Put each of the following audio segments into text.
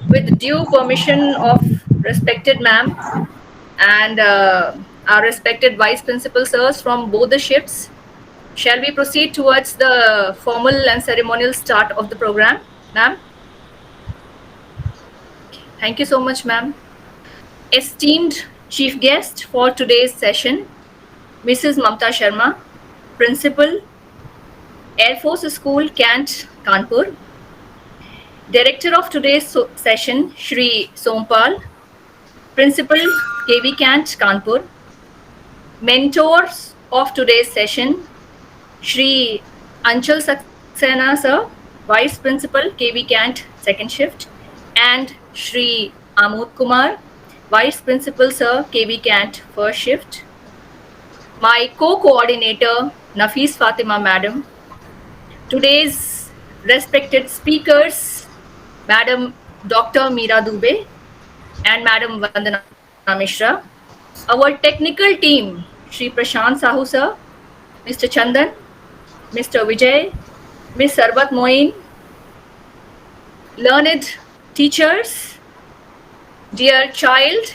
With due permission of respected ma'am and our respected vice principal sirs from both the shifts, shall we proceed towards the formal and ceremonial start of the program, ma'am? Thank you so much, ma'am. Esteemed chief guest for today's session, Mrs. Mamta Sharma, Principal, Air Force School, Cant, Kanpur. Director of today's session, Shri Sompal, Principal, KV Cant, Kanpur. Mentors of today's session, Shri Anchal Saxena sir, Vice Principal, KV Cant, second shift, and Shri Amod Kumar, Vice Principal sir, KV Cant, first shift. My co-coordinator, Nafis Fatima madam. Today's respected speakers, Madam Dr. Meera Dubey and Madam Vandana Mishra. Our technical team, Shri Prashant Sahu sir, Mr. Chandan, Mr. Vijay, Ms. Sarbat Moin, learned teachers, dear child,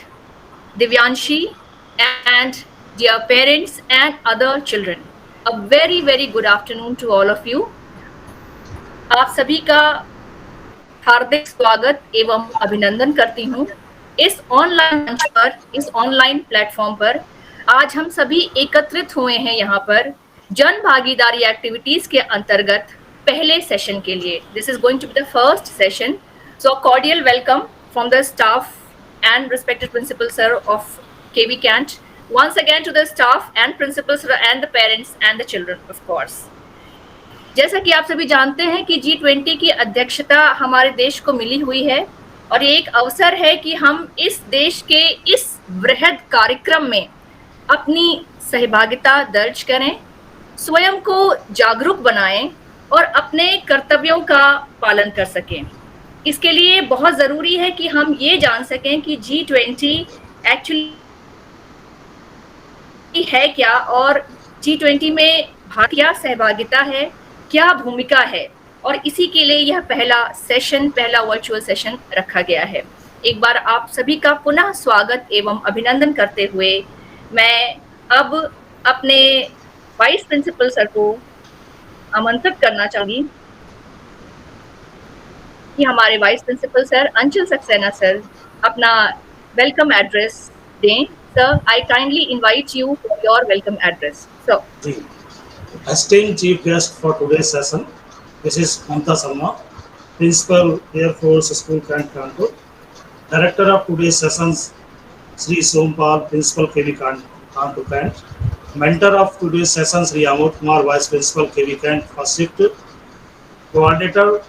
Divyanshi, and dear parents and other children. A very, very good afternoon to all of you. आप सभी का हार्दिक स्वागत एवं अभिनंदन करती हूँ इस online मंच पर, इस ऑनलाइन प्लेटफॉर्म पर। आज हम सभी एकत्रित हुए हैं यहाँ पर जन भागीदारी एक्टिविटीज के अंतर्गत पहले सेशन के लिए। This is going to be the first session, so cordial welcome from the staff and respected principal sir of KV Cant, once again to the staff and principals and the parents and the children, of course. जैसा कि आप सभी जानते हैं कि G20 की अध्यक्षता हमारे देश को मिली हुई है और ये एक अवसर है कि हम इस देश के इस वृहद कार्यक्रम में अपनी सहभागिता दर्ज करें, स्वयं को जागरूक बनाएं और अपने कर्तव्यों का पालन कर सकें। इसके लिए बहुत ज़रूरी है कि हम ये जान सकें कि G20 एक्चुअली है क्या और G20 में भारत क्या सहभागिता है, क्या भूमिका है, और इसी के लिए यह पहला सेशन, पहला वर्चुअल सेशन रखा गया है। एक बार आप सभी का पुनः स्वागत एवं अभिनंदन करते हुए मैं अब अपने वाइस प्रिंसिपल सर को आमंत्रित करना चाहूँगी कि हमारे वाइस प्रिंसिपल सर अंचल सक्सेना सर अपना वेलकम एड्रेस दें। Sir, I kindly invite you for your welcome address. Sir, esteemed chief guest for today's session, Mrs. Mamta Sharma, Principal Air Force School, Cant, Kanpur. Director of today's sessions, Sri Sompal, Principal KV Kanpur Cant. Mentor of today's session, Sri Amod Kumar, Vice Principal KV Cant, first shift. Coordinator,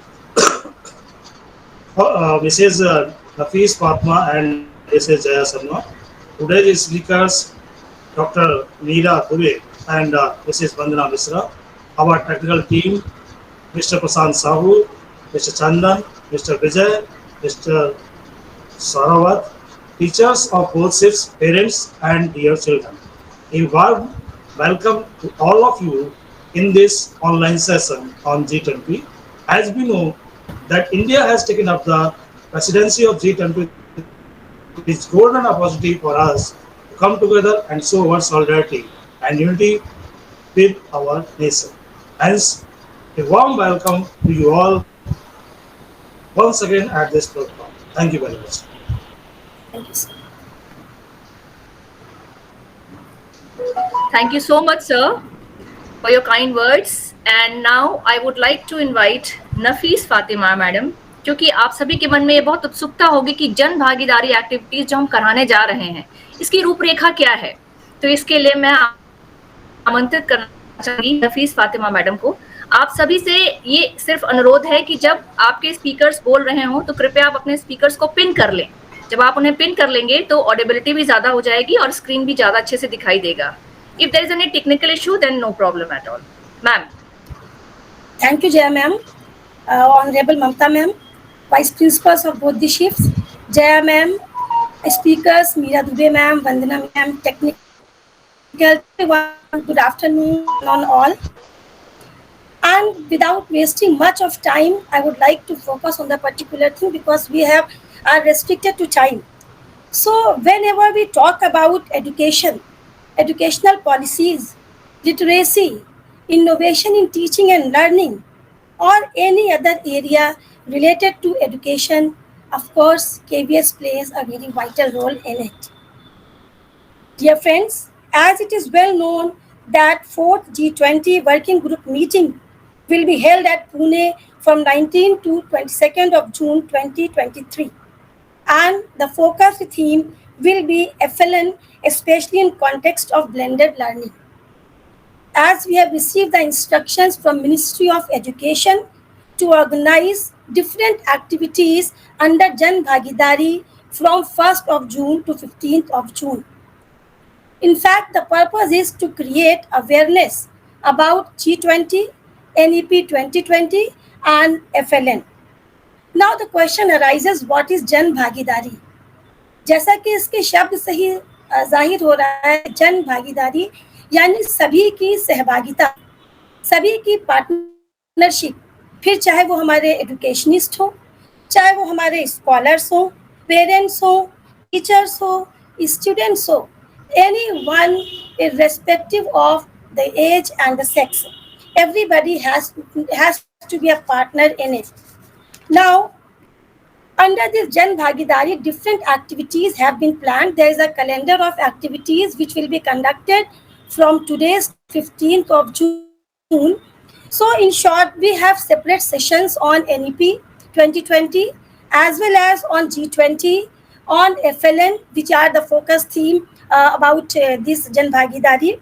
Mrs. Nafis Fatma and Mrs. Jaya Sharma. Today's speakers, Dr. Meera Dubey and Mrs. Vandana Mishra. Our technical team, Mr. Prashant Sahu, Mr. Chandan, Mr. Vijay, Mr. Sarawat, teachers of both shifts, parents and dear children. A warm welcome to all of you in this online session on G20. As we know that India has taken up the presidency of G20, it is golden opportunity for us to come together and show our solidarity and unity with our nation. Hence, a warm welcome to you all once again at this program. Thank you very much. thank you, sir. Thank you so much, sir, for your kind words. And now I would like to invite Nafis Fatima madam, क्योंकि आप सभी के मन में ये बहुत उत्सुकता होगी कि जन भागीदारी एक्टिविटीज जो हम कराने जा रहे हैं इसकी रूपरेखा क्या है। तो इसके लिए मैं आमंत्रित करना चाहूंगी नफीस फातिमा मैडम को। आप सभी से ये सिर्फ अनुरोध है कि जब आपके स्पीकर्स बोल रहे हों तो कृपया आप अपने स्पीकर्स को पिन कर लें। जब आप उन्हें पिन कर लेंगे तो ऑडिबिलिटी भी ज्यादा हो जाएगी और स्क्रीन भी ज्यादा अच्छे से दिखाई देगा। If there is any technical issue then no problem at all. Ma'am, Thank you, Jaya ma'am. Honorable Mamta ma'am, Vice Principals of both the shifts, Jaya ma'am, speakers, Meera Dubey ma'am, Vandana ma'am, technical, good afternoon on all. And without wasting much of time, I would like to focus on the particular thing because we have are restricted to time. So, whenever we talk about education, educational policies, literacy, innovation in teaching and learning, or any other area related to education, of course, KBS plays a very vital role in it. Dear friends, as it is well known that 4th G20 Working Group meeting will be held at Pune from 19 to 22nd of June 2023, and the focus theme will be FLN, especially in context of blended learning. As we have received the instructions from Ministry of Education to organize different activities under Jan Bhagidari from 1st of June to 15th of June. In fact, the purpose is to create awareness about G20, NEP 2020 and FLN. Now the question arises, what is जन भागीदारी? जैसा कि इसके शब्द से ही जाहिर हो रहा है, जन भागीदारी यानी सभी की सहभागिता, सभी की पार्टनरशिप, फिर चाहे वो हमारे एजुकेशनिस्ट हो, चाहे वो हमारे स्कॉलर्स हो, पेरेंट्स हो, टीचर्स हो, स्टूडेंट्स हो, anyone irrespective of the age and the sex. Everybody has to be a partner in it. Now, under this Jan Bhagidari, different activities have been planned. There is a calendar of activities which will be conducted from today's 15th of June. So, in short, we have separate sessions on NEP 2020 as well as on G20, on FLN, which are the focus theme about this Jan Bhagidari.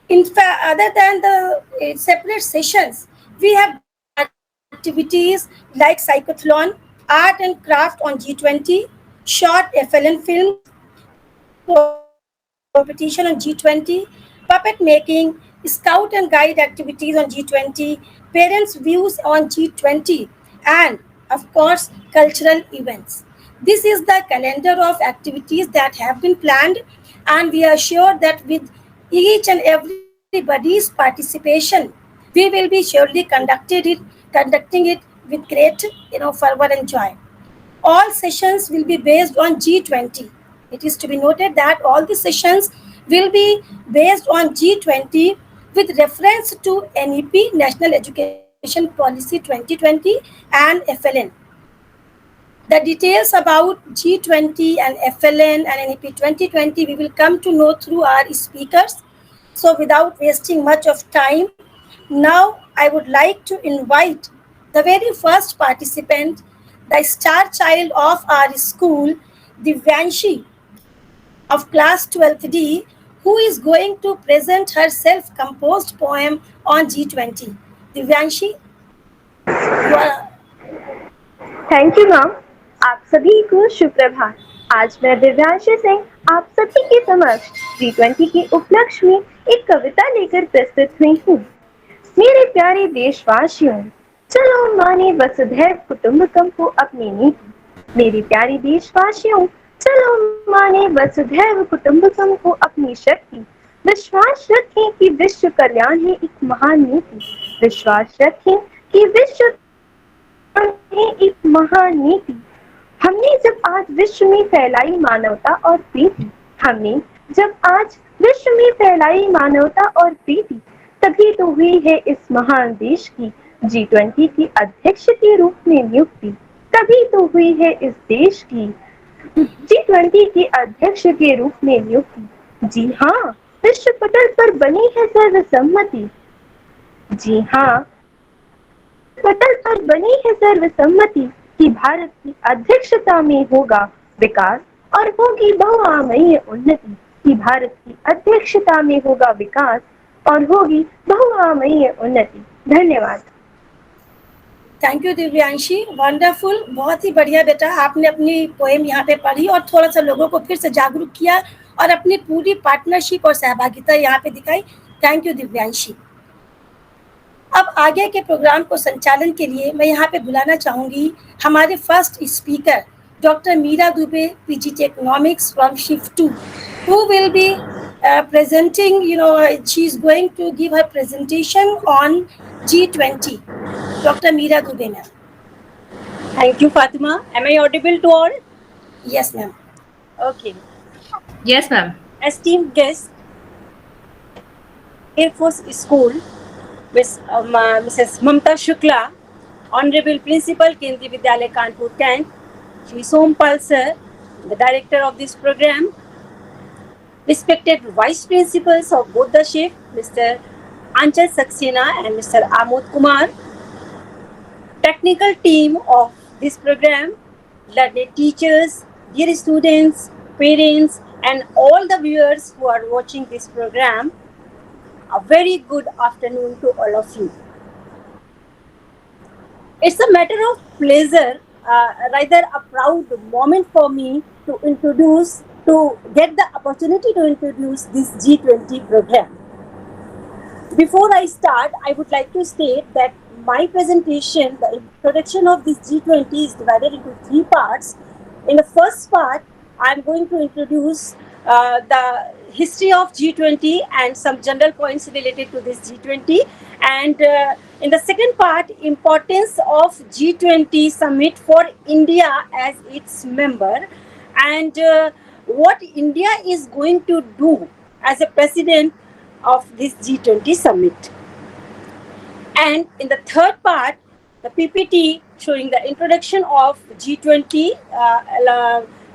In fact, other than the separate sessions, we have activities like cyclothlon, art and craft on G20, short FLN films, competition on G20, puppet making, scout and guide activities on G20, parents' views on G20, and of course, cultural events. This is the calendar of activities that have been planned, and we are sure that with each and everybody's participation, we will be surely conducting it with great fervor and joy. All sessions will be based on G20. It is to be noted that all the sessions will be based on G20 with reference to NEP, National Education Policy 2020, and FLN. The details about G20 and FLN and NEP 2020 we will come to know through our speakers. So without wasting much of time, now I would like to invite the very first participant, the star child of our school, Divyanshi of class 12th D, who is going to present her self-composed poem on G20. Divyanshi, you are... thank you ma'am. आप सभी को सुप्रभात। आज मैं दिव्यांशी सिंह आप सभी के समक्ष G20 के उपलक्ष्य में एक कविता लेकर प्रस्तुत हुई हूँ। मेरे प्यारे देशवासियों, चलो माने वसुधैव कुटुंबकम को अपनी नीति। मेरे प्यारे देशवासियों, चलो माने वसुधैव कुटुंबकम को अपनी शक्ति। विश्वास रखें कि विश्व कल्याण है एक महान नीति। विश्वास रखें कि विश्व एक महान नीति। हमने जब आज विश्व में फैलाई मानवता और प्रीति, हमने जब आज विश्व में फैलाई मानवता और प्रीति, तभी तो हुई है इस महान देश की G20 की अध्यक्ष के रूप में नियुक्ति। तभी तो हुई है इस देश की G20 के अध्यक्ष के रूप में नियुक्ति। जी हाँ, विश्व पटल पर बनी है सर्वसम्मति। जी हाँ, पटल पर बनी है सर्वसम्मति कि भारत की अध्यक्षता में होगा विकास और होगी बहुआमयीय उन्नति। कि भारत की अध्यक्षता में होगा विकास और होगी बहुआमयीय उन्नति। धन्यवाद। थैंक यू दिव्यांशी, वंडरफुल, बहुत ही बढ़िया बेटा। आपने अपनी पोएम यहाँ पे पढ़ी और थोड़ा सा लोगों को फिर से जागरूक किया और अपनी पूरी पार्टनरशिप और सहभागिता यहाँ पे दिखाई। Thank you Divyanshi. अब आगे के प्रोग्राम को संचालन के लिए मैं यहाँ पे बुलाना चाहूँगी हमारे first speaker doctor Meera Dubey, PGT economics from shift 2, who will be presenting, she is going to give her presentation on G20. Dr. Meera Dubey, ma'am. Thank you, Fatima. Am I audible to all? Yes, ma'am. Okay. Yes, ma'am. Esteemed guests, Air Force School, Mrs. Mamta Shukla, Honorable Principal, Kendriya Vidyalaya Kanpur Kent, Shri Sompal Sir, the Director of this program, respected Vice Principals of both the shift, Mr. Anchal Saxena and Mr. Amod Kumar, technical team of this program, learned teachers, dear students, parents, and all the viewers who are watching this program, a very good afternoon to all of you. It's a matter of pleasure, rather a proud moment for me to get the opportunity to introduce this G20 program. Before I start, I would like to state that my presentation, the introduction of this G20 is divided into three parts. In the first part, I'm going to introduce the history of G20 and some general points related to this G20. And in the second part, importance of G20 summit for India as its member, and what India is going to do as a president of this G20 summit. And in the third part, the PPT showing the introduction of G20,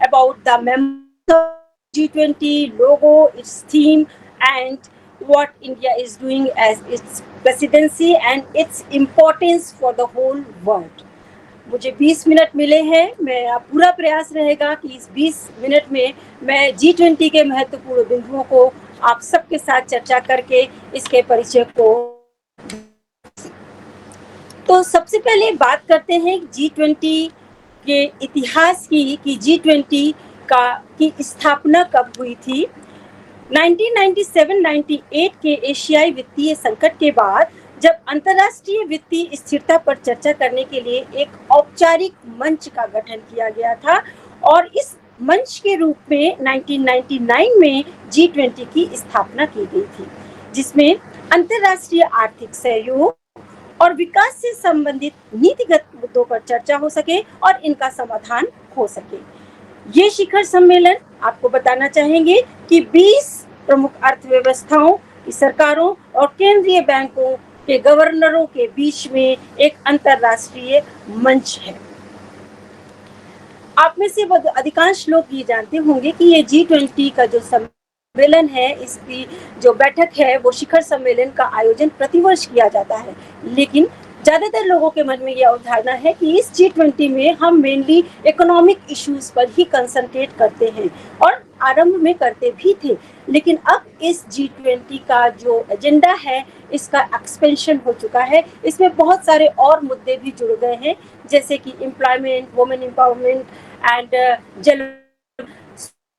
about the members of G20, logo, its theme, and what India is doing as its presidency and its importance for the whole world. मुझे 20 minute मिले हैं, मेरा पूरा प्रयास रहेगा कि इस 20 minute में मैं G20 के महत्वपूर्ण बिंदुओं को आप सबके साथ चर्चा करके इसके परिचय को। तो सबसे पहले बात करते हैं G20 के इतिहास की कि G20 की स्थापना कब हुई थी। 1997-98 के एशियाई वित्तीय संकट के बाद जब अंतर्राष्ट्रीय वित्तीय स्थिरता पर चर्चा करने के लिए एक औपचारिक मंच का गठन किया गया था और इस मंच के रूप में 1999 में G20 की स्थापना की गई थी, जिसमें अंतर्राष्ट्रीय आर्थिक सहयोग और विकास से संबंधित नीतिगत मुद्दों पर चर्चा हो सके और इनका समाधान हो सके। ये शिखर सम्मेलन आपको बताना चाहेंगे कि 20 प्रमुख अर्थव्यवस्थाओं की सरकारों और केंद्रीय बैंकों के गवर्नरों के बीच में एक अंतर्राष्ट्रीय मंच है। आप में से अधिकांश लोग ये जानते होंगे कि ये G20 का जो सम्मेलन है, इसकी जो बैठक है वो शिखर सम्मेलन का आयोजन प्रतिवर्ष किया जाता है, लेकिन ज्यादातर लोगों के मन में यह अवधारणा है कि इस G20 में हम मेनली इकोनॉमिक इश्यूज पर ही कंसंट्रेट करते हैं और आरंभ में करते भी थे, लेकिन अब इस G20 का जो एजेंडा है इसका एक्सपेंशन हो चुका है। इसमें बहुत सारे और मुद्दे भी जुड़ गए हैं, जैसे कि एम्प्लॉयमेंट, वुमेन एम्पावरमेंट एंड जल,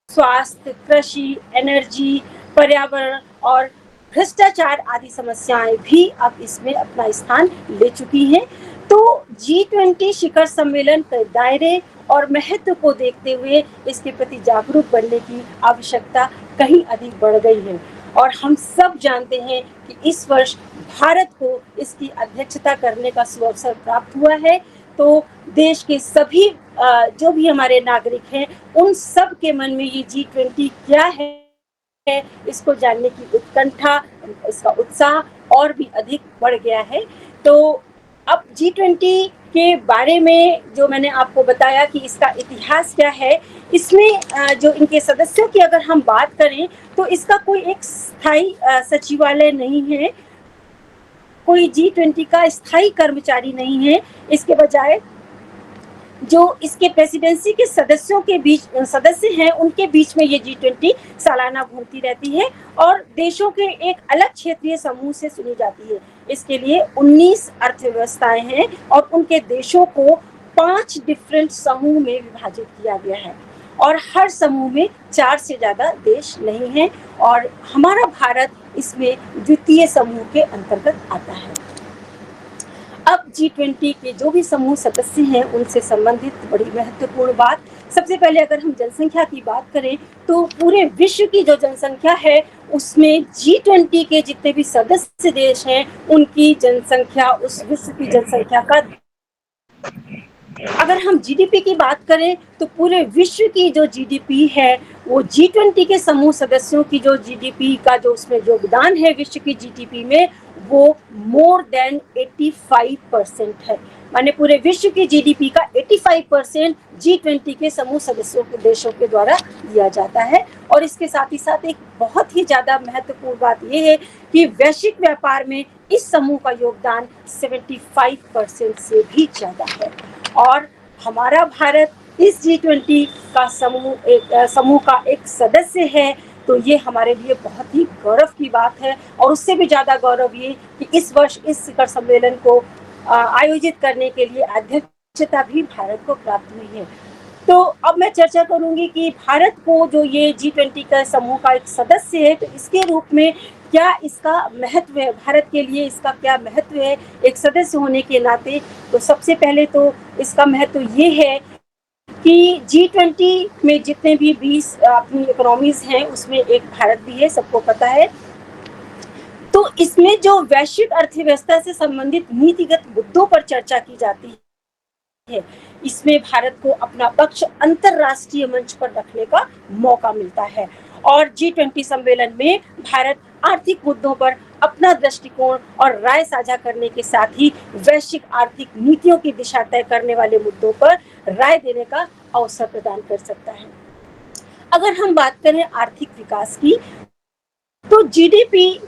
स्वास्थ्य, कृषि, एनर्जी, पर्यावरण और भ्रष्टाचार आदि समस्याएं भी अब इसमें अपना स्थान ले चुकी हैं। तो G20 शिखर सम्मेलन के दायरे और महत्व को देखते हुए इसके प्रति जागरूक बनने की आवश्यकता कहीं अधिक बढ़ गई है और हम सब जानते हैं कि इस वर्ष भारत को इसकी अध्यक्षता करने का सुअवसर प्राप्त हुआ है। तो देश के सभी जो भी हमारे नागरिक हैं उन सब के मन में ये G20 क्या है इसको जानने की उत्कंठा, इसका उत्साह और भी अधिक बढ़ गया है। तो अब G20 के बारे में जो मैंने आपको बताया कि इसका इतिहास क्या है, इसमें जो इनके सदस्यों की अगर हम बात करें तो इसका कोई एक स्थायी सचिवालय नहीं है, कोई G20 का स्थायी कर्मचारी नहीं है। इसके बजाय जो इसके प्रेसिडेंसी के सदस्यों के बीच सदस्य हैं उनके बीच में ये G20 सालाना घूमती रहती है और देशों के एक अलग क्षेत्रीय समूह से चुनी जाती है। इसके लिए 19 अर्थव्यवस्थाएं हैं और उनके देशों को 5 डिफरेंट समूह में विभाजित किया गया है और हर समूह में 4 से ज्यादा देश नहीं हैं और हमारा भारत इसमें द्वितीय समूह के अंतर्गत आता है। अब G20 के जो भी समूह सदस्य हैं उनसे संबंधित बड़ी महत्वपूर्ण बात, सबसे पहले अगर हम जनसंख्या की बात करें तो पूरे विश्व की जो जनसंख्या है उसमें G20 के जितने भी सदस्य देश हैं उनकी जनसंख्या उस विश्व की जनसंख्या का अगर हम जीडीपी की बात करें तो पूरे विश्व की जो जीडीपी है वो G20 के समूह सदस्यों की जो जीडीपी का जो उसमें योगदान है विश्व की जीडीपी में वो मोर देन 85% है। माने पूरे विश्व की जीडीपी का 85% G20 के समूह सदस्यों के देशों के द्वारा दिया जाता है। और इसके साथ ही साथ एक बहुत ही ज्यादा महत्वपूर्ण बात यह है कि वैश्विक व्यापार में इस समूह का योगदान 75% से भी ज्यादा है। और हमारा भारत इस G20 का समूह का एक सदस्य है, तो ये हमारे लिए बहुत ही गौरव की बात है। और उससे भी ज्यादा गौरव ये कि इस वर्ष इस शिखर सम्मेलन को आयोजित करने के लिए अध्यक्षता भी भारत को प्राप्त हुई है। तो अब मैं चर्चा करूंगी कि भारत को जो ये G20 का समूह का एक सदस्य है, तो इसके रूप में क्या इसका महत्व है, भारत के लिए इसका क्या महत्व है एक सदस्य होने के नाते। तो सबसे पहले तो इसका महत्व ये है कि G20 में जितने भी 20 अपनी इकोनॉमीज हैं उसमें एक भारत भी है, सबको पता है। तो इसमें जो वैश्विक अर्थव्यवस्था से संबंधित नीतिगत मुद्दों पर चर्चा की जाती है, इसमें भारत को अपना पक्ष अंतरराष्ट्रीय मंच पर रखने का मौका मिलता है। और G20 सम्मेलन में भारत आर्थिक मुद्दों पर अपना दृष्टिकोण और राय साझा करने के साथ ही वैश्विक आर्थिक नीतियों की दिशा तय करने वाले मुद्दों पर राय देने का अवसर प्रदान कर सकता है। अगर हम बात करें आर्थिक विकास की, तो जीडीपी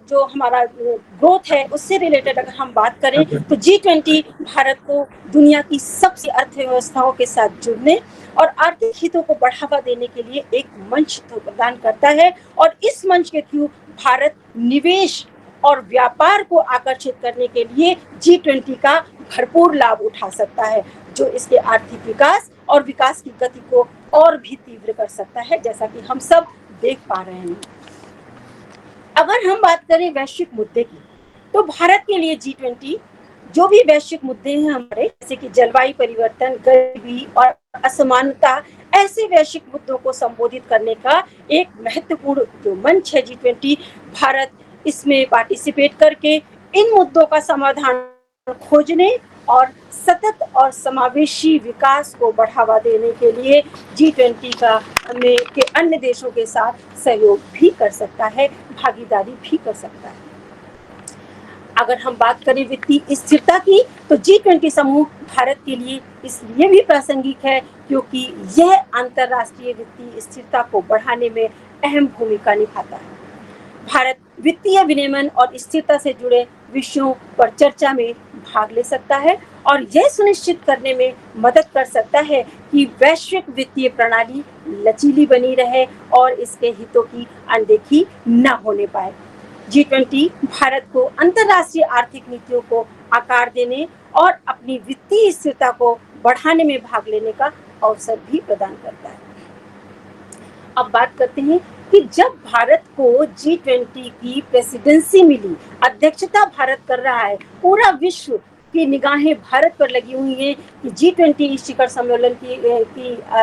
जो हमारा ग्रोथ है उससे रिलेटेड अगर हम बात करें तो G20 भारत को दुनिया की सबसे अर्थव्यवस्थाओं के साथ जुड़ने और आर्थिक हितों को बढ़ावा देने के लिए एक मंच प्रदान करता है। और इस मंच के थ्रू भारत निवेश और व्यापार को आकर्षित करने के लिए G20 का भरपूर लाभ उठा सकता है, जो इसके आर्थिक विकास और विकास की गति को और भी तीव्र कर सकता है, जैसा कि हम सब देख पा रहे हैं। अगर हम बात करें वैश्विक मुद्दे की, तो भारत के लिए G20 जो भी वैश्विक मुद्दे हैं हमारे, जैसे कि जलवायु परिवर्तन, गरीबी और असमानता, ऐसे वैश्विक मुद्दों को संबोधित करने का एक महत्वपूर्ण जो मंच है G20, भारत इसमें पार्टिसिपेट करके इन मुद्दों का समाधान खोजने और सतत और समावेशी विकास को बढ़ावा देने के लिए G20 के अन्य देशों के साथ सहयोग भी कर सकता है, भागीदारी भी कर सकता है। अगर हम बात करें वित्तीय स्थिरता की, तो G20 समूह भारत के लिए इसलिए भी प्रासंगिक है क्योंकि यह अंतर्राष्ट्रीय वित्तीय स्थिरता को बढ़ाने में अहम भूमिका निभाता है। भारत वित्तीय विनियमन और स्थिरता से जुड़े विषयों पर चर्चा में भाग ले सकता है और यह सुनिश्चित करने में मदद कर सकता है कि वैश्विक वित्तीय प्रणाली लचीली बनी रहे और इसके हितों की अनदेखी न होने पाए। G20 भारत को अंतर्राष्ट्रीय आर्थिक नीतियों को आकार देने और अपनी वित्तीय स्थिरता को बढ़ाने में भाग लेने का अवसर भी प्रदान करता है। अब बात करते हैं कि जब भारत को G20 की प्रेसिडेंसी मिली, अध्यक्षता भारत कर रहा है, पूरा विश्व की निगाहें भारत पर लगी हुई हैं कि G20 शिखर सम्मेलन की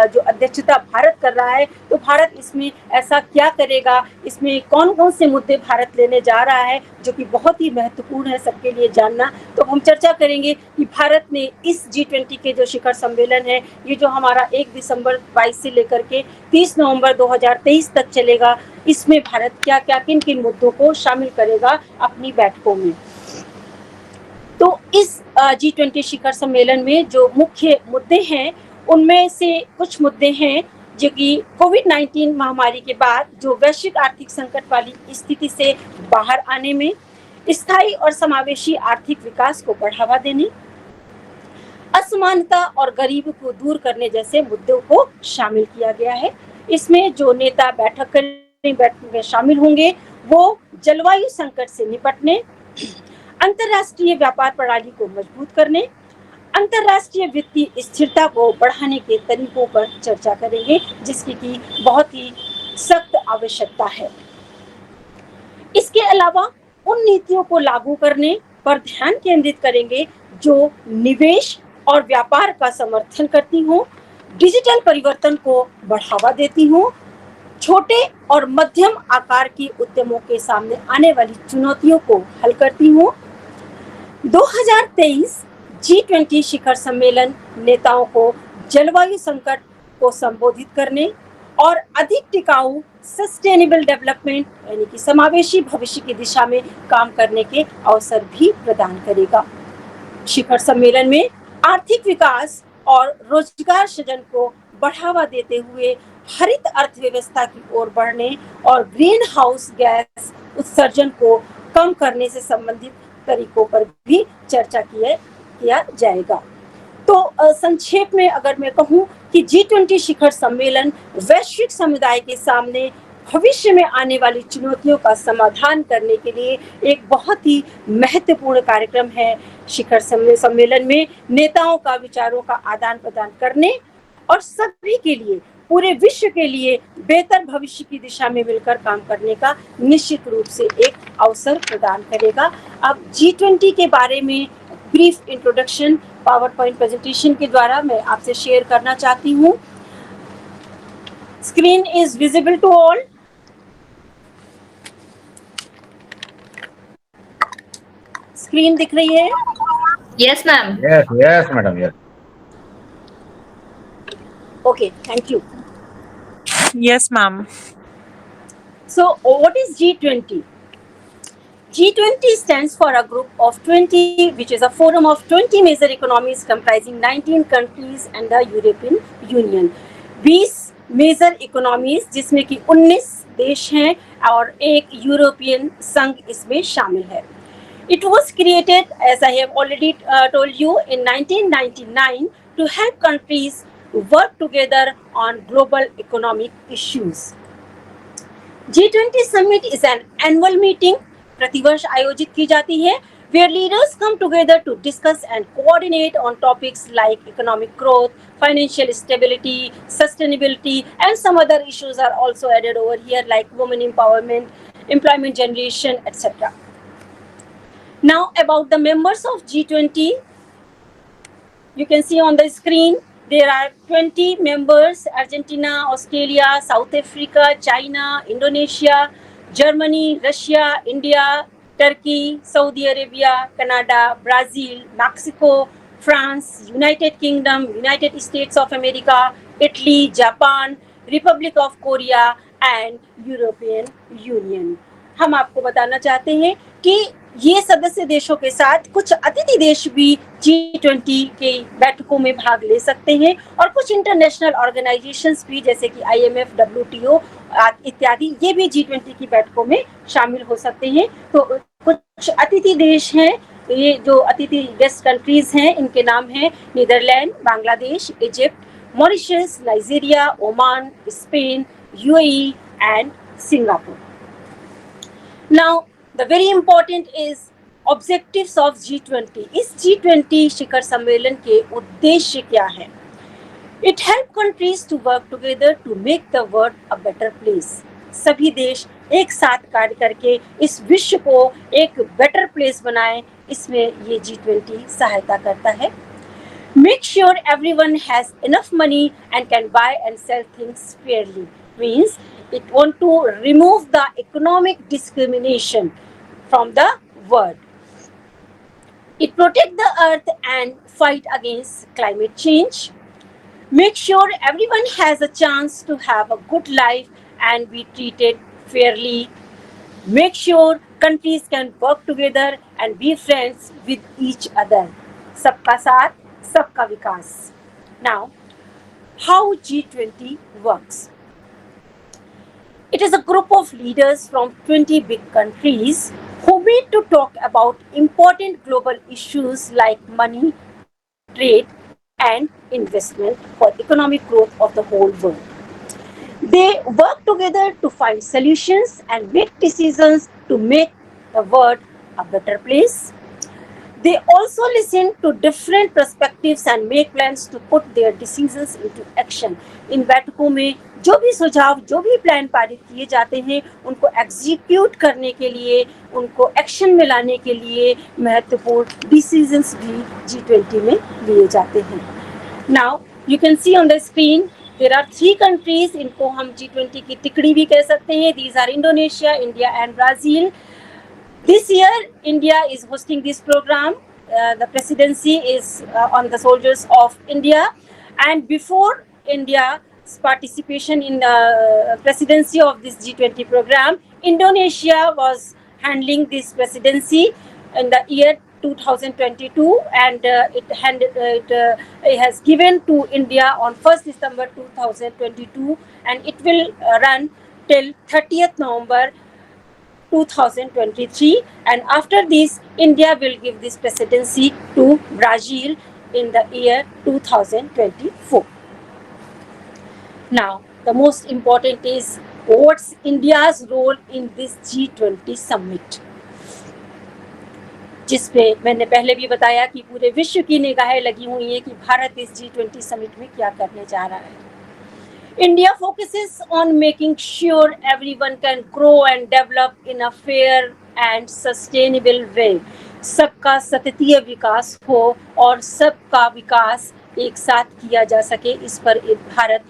जो अध्यक्षता भारत कर रहा है, तो भारत इसमें ऐसा क्या करेगा, इसमें कौन कौन से मुद्दे भारत लेने जा रहा है, जो कि बहुत ही महत्वपूर्ण है सबके लिए जानना। तो हम चर्चा करेंगे कि भारत ने इस G20 के जो शिखर सम्मेलन है, ये जो हमारा 1 दिसंबर 22 से लेकर के 30 नवंबर 2023 तक चलेगा, इसमें भारत क्या क्या किन किन मुद्दों को शामिल करेगा अपनी बैठकों में। तो इस G20 शिखर सम्मेलन में जो मुख्य मुद्दे हैं, उनमें से कुछ मुद्दे हैं जो कि कोविड-19 महामारी के बाद जो वैश्विक आर्थिक संकट वाली स्थिति से बाहर आने में, स्थायी और समावेशी आर्थिक विकास को बढ़ावा देने, असमानता और गरीबी को दूर करने जैसे मुद्दों को शामिल किया गया है। इसमें जो नेता बैठक में शामिल होंगे वो जलवायु संकट से निपटने, अंतर्राष्ट्रीय व्यापार प्रणाली को मजबूत करने, अंतर्राष्ट्रीय वित्तीय स्थिरता को बढ़ाने के तरीकों पर चर्चा करेंगे, जिसकी की बहुत ही सख्त आवश्यकता है। इसके अलावा उन नीतियों को लागू करने पर ध्यान केंद्रित करेंगे जो निवेश और व्यापार का समर्थन करती हों, डिजिटल परिवर्तन को बढ़ावा देती हों, छोटे और मध्यम आकार के उद्यमों के सामने आने वाली चुनौतियों को हल करती हों, 2023 G20 शिखर सम्मेलन नेताओं को जलवायु संकट को संबोधित करने और अधिक टिकाऊ सस्टेनेबल डेवलपमेंट यानी कि समावेशी भविष्य की दिशा में काम करने के अवसर भी प्रदान करेगा। शिखर सम्मेलन में आर्थिक विकास और रोजगार सृजन को बढ़ावा देते हुए हरित अर्थव्यवस्था की ओर बढ़ने और ग्रीन हाउस गैस उत्सर्जन को कम करने से संबंधित तरीकों पर भी चर्चा किया जाएगा। तो संक्षेप में अगर मैं कहूं कि G20 शिखर सम्मेलन वैश्विक समुदाय के सामने भविष्य में आने वाली चुनौतियों का समाधान करने के लिए एक बहुत ही महत्वपूर्ण कार्यक्रम है। शिखर सम्मेलन में नेताओं का विचारों का आदान प्रदान करने और सभी के लिए, पूरे विश्व के लिए बेहतर भविष्य की दिशा में मिलकर काम करने का निश्चित रूप से एक अवसर प्रदान करेगा। अब G20 के बारे में brief introduction power point presentation के द्वारा मैं आपसे शेयर करना चाहती हूँ। Screen is visible to all. Screen दिख रही है? Yes, ma'am. Yes, madam. Yes. Okay, thank you. Yes, ma'am. So, what is G20? G20 stands for a group of 20, which is a forum of 20 major economies comprising 19 countries and the European Union. 20 major economies जिसमें कि 19 देश हैं और एक European संघ इसमें शामिल है। It was created, as I have already told you, in 1999 to help countries work together on global economic issues. G20 Summit is an annual meeting, प्रतिवर्ष आयोजित की जाती है, where leaders come together to discuss and coordinate on topics like economic growth, financial stability, sustainability, and some other issues are also added over here like women empowerment, employment generation, etc. Now about the members of G20, you can see on the screen there are 20 members: Argentina, Australia, South Africa, China, Indonesia, Germany, Russia, India, Turkey, Saudi Arabia, Canada, Brazil, Mexico, France, United Kingdom, United States of America, Italy, Japan, Republic of Korea and European Union. हम आपको बताना चाहते हैं कि ये सदस्य देशों के साथ कुछ अतिथि देश भी G20 के बैठकों में भाग ले सकते हैं और कुछ इंटरनेशनल ऑर्गेनाइजेशंस भी जैसे कि IMF, WTO इत्यादि ये भी G20 की बैठकों में शामिल हो सकते हैं। तो कुछ अतिथि देश हैं, ये जो अतिथि गेस्ट कंट्रीज हैं इनके नाम हैं Netherlands, Bangladesh, Egypt, Mauritius, Nigeria, Oman, Spain, UAE and Singapore. Now the very important is objectives of G20. इस G20 शिखर सम्मेलन के उद्देश्य क्या है? It help countries to work together to make the world a better place. सभी देश एक साथ कार्य करके इस विश्व को एक बेटर प्लेस बनाएं, इसमें ये G20 सहायता करता है। Make sure everyone has enough money and can buy and sell things fairly. Means it want to remove the economic discrimination from the world. It protect the earth and fight against climate change. Make sure everyone has a chance to have a good life and be treated fairly. Make sure countries can work together and be friends with each other. सबका साथ, सबका विकास. Now, how G20 works? It is a group of leaders from 20 big countries who meet to talk about important global issues like money, trade, and investment for economic growth of the whole world. They work together to find solutions and make decisions to make the world a better place. They also listen to different perspectives and make plans to put their decisions into action. इन बैठकों में जो भी सुझाव, जो भी plan पारित किए जाते हैं, उनको एग्जीक्यूट करने के लिए, उनको एक्शन में लाने के लिए महत्वपूर्ण डिसीजंस भी G20 में लिए जाते हैं. Now you can see on the screen there are 3 countries. इनको हम G20 की तिकड़ी भी कह सकते हैं. These are Indonesia, India and Brazil. This year India is hosting this program. the presidency is on the soldiers of India, and before India's participation in the presidency of this G20 program, Indonesia was handling this presidency in the year 2022, and it has given to India on 1st December 2022, and it will run till 30th November 2023, and after this India will give this presidency to Brazil in the year 2024. Now the most important is what's India's role in this G20 summit, जिसपे मैंने पहले भी बताया कि पूरे विश्व की निगाहें लगी हुई हैं कि भारत इस G20 समिट में क्या करने जा रहा है. India focuses on making sure everyone can grow and develop in a fair and sustainable way. सबका सततीय विकास हो और सबका विकास एक साथ किया जा सके, इस पर भारत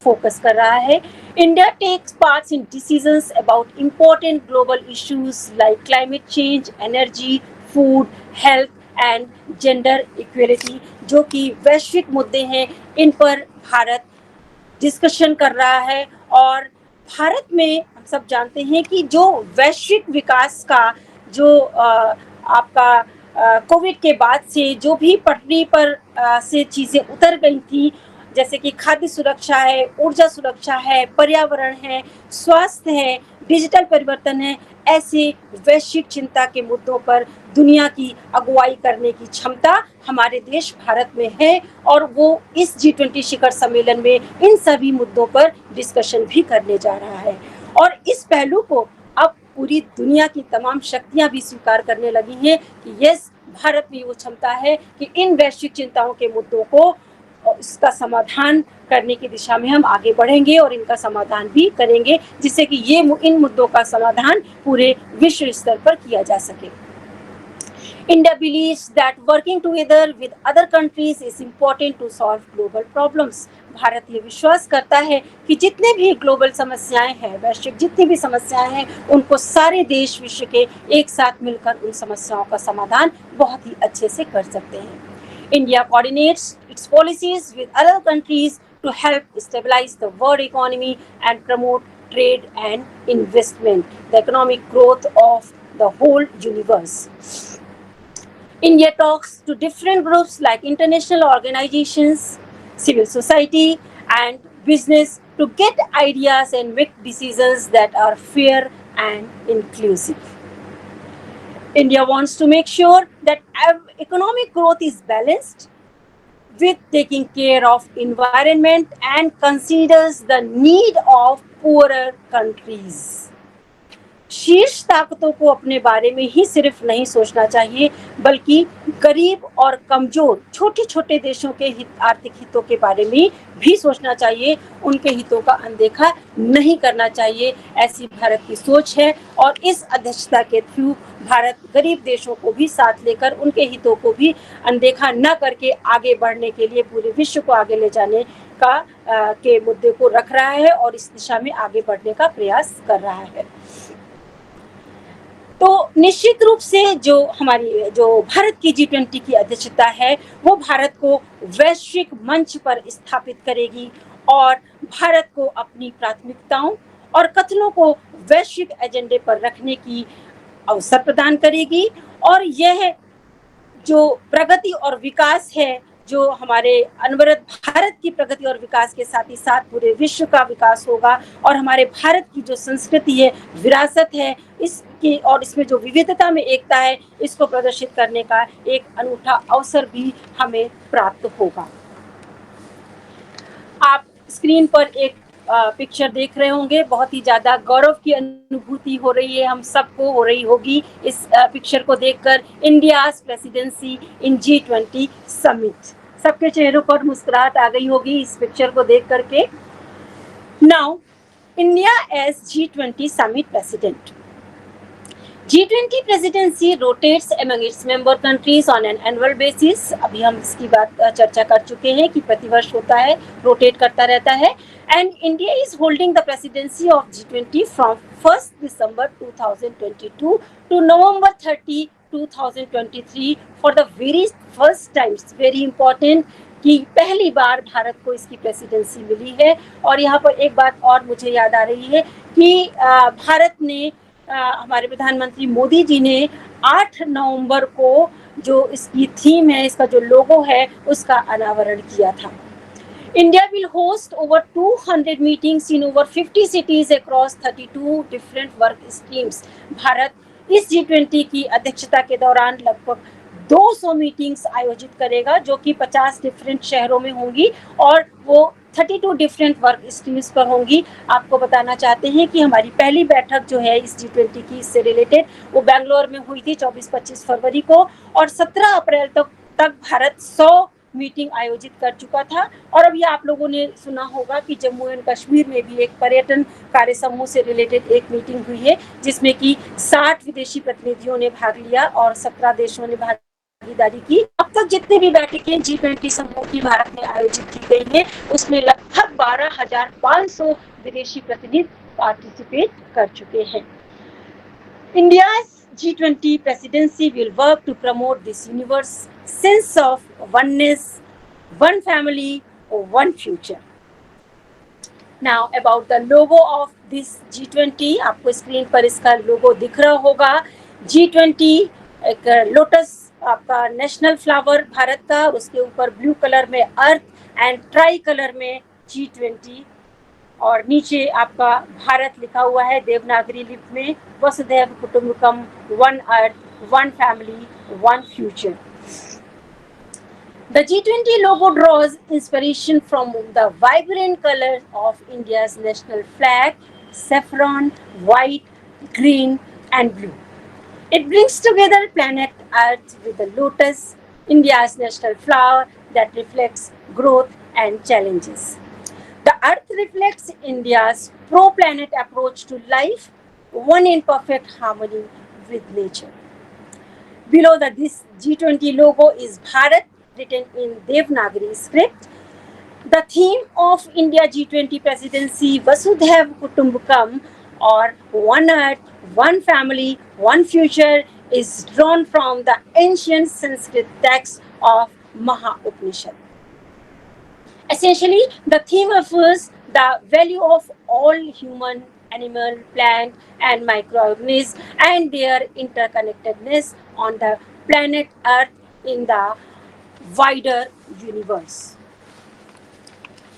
फोकस कर रहा है. India takes part in decisions about important global issues like climate change, energy, food, health and gender equality, जो कि वैश्विक मुद्दे हैं, इन पर भारत डिस्कशन कर रहा है. और भारत में हम सब जानते हैं कि जो वैश्विक विकास का जो आपका कोविड के बाद से जो भी पटरी पर से चीज़ें उतर गई थी, जैसे कि खाद्य सुरक्षा है, ऊर्जा सुरक्षा है, पर्यावरण है, स्वास्थ्य है, डिजिटल परिवर्तन है, ऐसे वैश्विक चिंता के मुद्दों पर दुनिया की अगुवाई करने की क्षमता हमारे देश भारत में है, और वो इस G20 शिखर सम्मेलन में इन सभी मुद्दों पर डिस्कशन भी करने जा रहा है. और इस पहलू को अब पूरी दुनिया की तमाम शक्तियां भी स्वीकार करने लगी हैं कि यस, भारत में वो क्षमता है कि इन वैश्विक चिंताओं के मुद्दों को इसका समाधान करने की दिशा में हम आगे बढ़ेंगे और इनका समाधान भी करेंगे, जिससे कि ये इन मुद्दों का समाधान पूरे विश्व स्तर पर किया जा सके. India believes that working together with other countries is important to solve global problems. Bharat ये विश्वास करता है कि जितने भी ग्लोबल समस्याएं हैं, वैश्विक जितनी भी समस्याएं हैं, उनको सारे देश विश्व के एक साथ मिलकर उन समस्याओं का समाधान बहुत ही अच्छे से कर सकते हैं. India coordinates its policies with other countries to help stabilize the world economy and promote trade and investment, the economic growth of the whole universe. India talks to different groups like international organizations, civil society and business to get ideas and make decisions that are fair and inclusive. India wants to make sure that economic growth is balanced with taking care of environment and considers the need of poorer countries. शीर्ष ताकतों को अपने बारे में ही सिर्फ नहीं सोचना चाहिए, बल्कि गरीब और कमजोर छोटे छोटे देशों के आर्थिक हितों के बारे में भी सोचना चाहिए. उनके हितों का अनदेखा नहीं करना चाहिए, ऐसी भारत की सोच है. और इस अध्यक्षता के थ्रू भारत गरीब देशों को भी साथ लेकर उनके हितों को भी अनदेखा न करके आगे बढ़ने के लिए पूरे विश्व को आगे ले जाने का के मुद्दे को रख रहा है और इस दिशा में आगे बढ़ने का प्रयास कर रहा है. तो निश्चित रूप से जो भारत की G20 की अध्यक्षता है, वो भारत को वैश्विक मंच पर स्थापित करेगी और भारत को अपनी प्राथमिकताओं और कथनों को वैश्विक एजेंडे पर रखने की अवसर प्रदान करेगी. और यह जो प्रगति और विकास है, जो हमारे अनवरत भारत की प्रगति और विकास के साथ ही साथ पूरे विश्व का विकास होगा, और हमारे भारत की जो संस्कृति है, विरासत है, इसकी और इसमें जो विविधता में एकता है, इसको प्रदर्शित करने का एक अनूठा अवसर भी हमें प्राप्त होगा. आप स्क्रीन पर एक पिक्चर देख रहे होंगे. बहुत ही ज्यादा गौरव की अनुभूति हो रही है, हम सबको हो रही होगी इस पिक्चर को देखकर. इंडियाज प्रेसिडेंसी इन G20 समिट, सबके चेहरों पर मुस्कुराहट आ गई होगी इस पिक्चर को देख करके. Now India as G20 summit president. G20 presidency rotates among its member countries on an annual basis. अभी हम इसकी बात चर्चा कर चुके हैं कि प्रतिवर्ष होता है, रोटेट करता रहता है. And India is holding the presidency of G20 from 1st December 2022 to November 30, 2023 for the very first time, very important कि पहली बार भारत को इसकी प्रेसिडेंसी मिली है। और यहाँ पर एक बात और मुझे याद आ रही है कि भारत ने हमारे प्रधानमंत्री मोदी जी ने 8 नवंबर को जो इसकी थीम है, इसका जो लोगो है, उसका अनावरण किया था। India will host over 200 meetings in over 50 cities across 32 different work streams. Bharat इस G20 की अध्यक्षता के दौरान लगभग 200 मीटिंग्स आयोजित करेगा, जो कि 50 डिफरेंट शहरों में होंगी और वो 32 डिफरेंट वर्क स्ट्रीम्स पर होंगी। आपको बताना चाहते हैं कि हमारी पहली बैठक जो है इस G20 की, इससे रिलेटेड, वो बेंगलोर में हुई थी 24-25 फरवरी को, और 17 अप्रैल तक भारत 100 मीटिंग आयोजित कर चुका था। और अभी आप लोगों ने सुना होगा कि जम्मू एंड कश्मीर में भी एक पर्यटन कार्य समूह से रिलेटेड एक मीटिंग हुई है, जिसमें कि 60 विदेशी प्रतिनिधियों ने भाग लिया और 17 देशों ने भागीदारी की। अब तक जितने भी बैठकें G20 समूह की भारत में आयोजित की गई है, उसमें लगभग 12,500 विदेशी प्रतिनिधि पार्टिसिपेट कर चुके हैं। India's G20 presidency will work to promote this universe sense of oneness, one family, one future. Now about the logo of this G20, आपको स्क्रीन पर इसका लोगो दिख रहा होगा। G20 एक लोटस, आपका नेशनल फ्लावर भारत का, उसके ऊपर ब्लू कलर में अर्थ एंड ट्राई कलर में G20, और नीचे आपका भारत लिखा हुआ है देवनागरी लिपि में, वसुधैव कुटुंबकम, one earth, one family, one future. The G20 logo draws inspiration from the vibrant colors of India's national flag, saffron, white, green and blue. It brings together planet Earth with the lotus, India's national flower that reflects growth and challenges. The Earth reflects India's pro-planet approach to life, one in perfect harmony with nature. Below this G20 logo is Bharat, written in Devanagari script. The theme of India G20 presidency, Vasudhaiv Kutumbakam, or One Earth, One Family, One Future, is drawn from the ancient Sanskrit text of Maha Upanishad. Essentially, the theme refers the value of all human, animal, plant, and microorganisms and their interconnectedness on the planet Earth in the wider universe.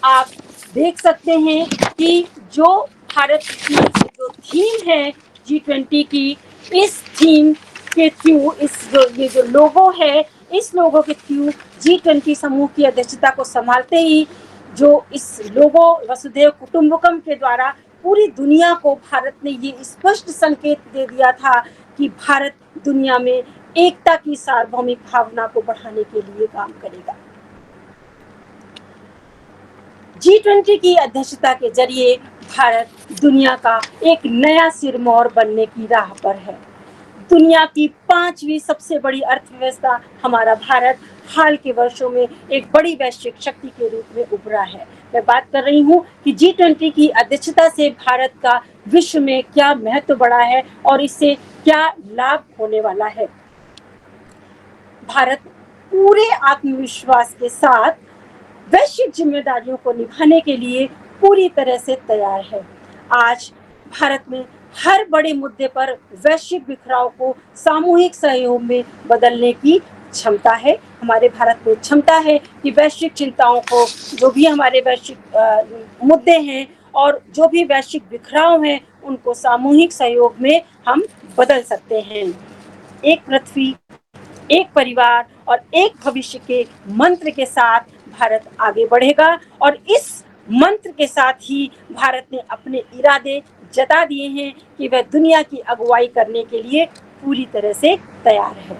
आप देख सकते हैं कि जो भारत की जो theme है G20 की, इस थीम के थ्रू ये जो लोगो है, इस लोगो के थ्रू G20 समूह की अध्यक्षता को संभालते ही जो इस लोगो वसुधैव कुटुंबकम के द्वारा पूरी दुनिया को भारत ने ये स्पष्ट संकेत दे दिया था कि भारत दुनिया में एकता की सार्वभौमिक भावना को बढ़ाने के लिए काम करेगा। G20 की अध्यक्षता के जरिए भारत दुनिया का एक नया सिरमौर बनने की राह पर है। दुनिया की 5वीं सबसे बड़ी अर्थव्यवस्था हमारा भारत हाल के वर्षों में एक बड़ी वैश्विक शक्ति के रूप में उभरा है। मैं बात कर रही हूँ कि G20 की अध्यक्षता से भारत का विश्व में क्या महत्व बढ़ा है और इससे क्या लाभ होने वाला है। भारत पूरे आत्मविश्वास के साथ वैश्विक जिम्मेदारियों को निभाने के लिए पूरी तरह से तैयार है। आज भारत में हर बड़े मुद्दे पर वैश्विक बिखराव को सामूहिक सहयोग में बदलने की क्षमता है। हमारे भारत में क्षमता है कि वैश्विक चिंताओं को, जो भी हमारे वैश्विक मुद्दे हैं और जो भी वैश्विक बिखराव हैं, उनको सामूहिक सहयोग में हम बदल सकते हैं। एक पृथ्वी, एक परिवार और एक भविष्य के मंत्र के साथ भारत आगे बढ़ेगा और इस मंत्र के साथ ही भारत ने अपने इरादे जता दिए हैं कि वह दुनिया की अगुवाई करने के लिए पूरी तरह से तैयार है।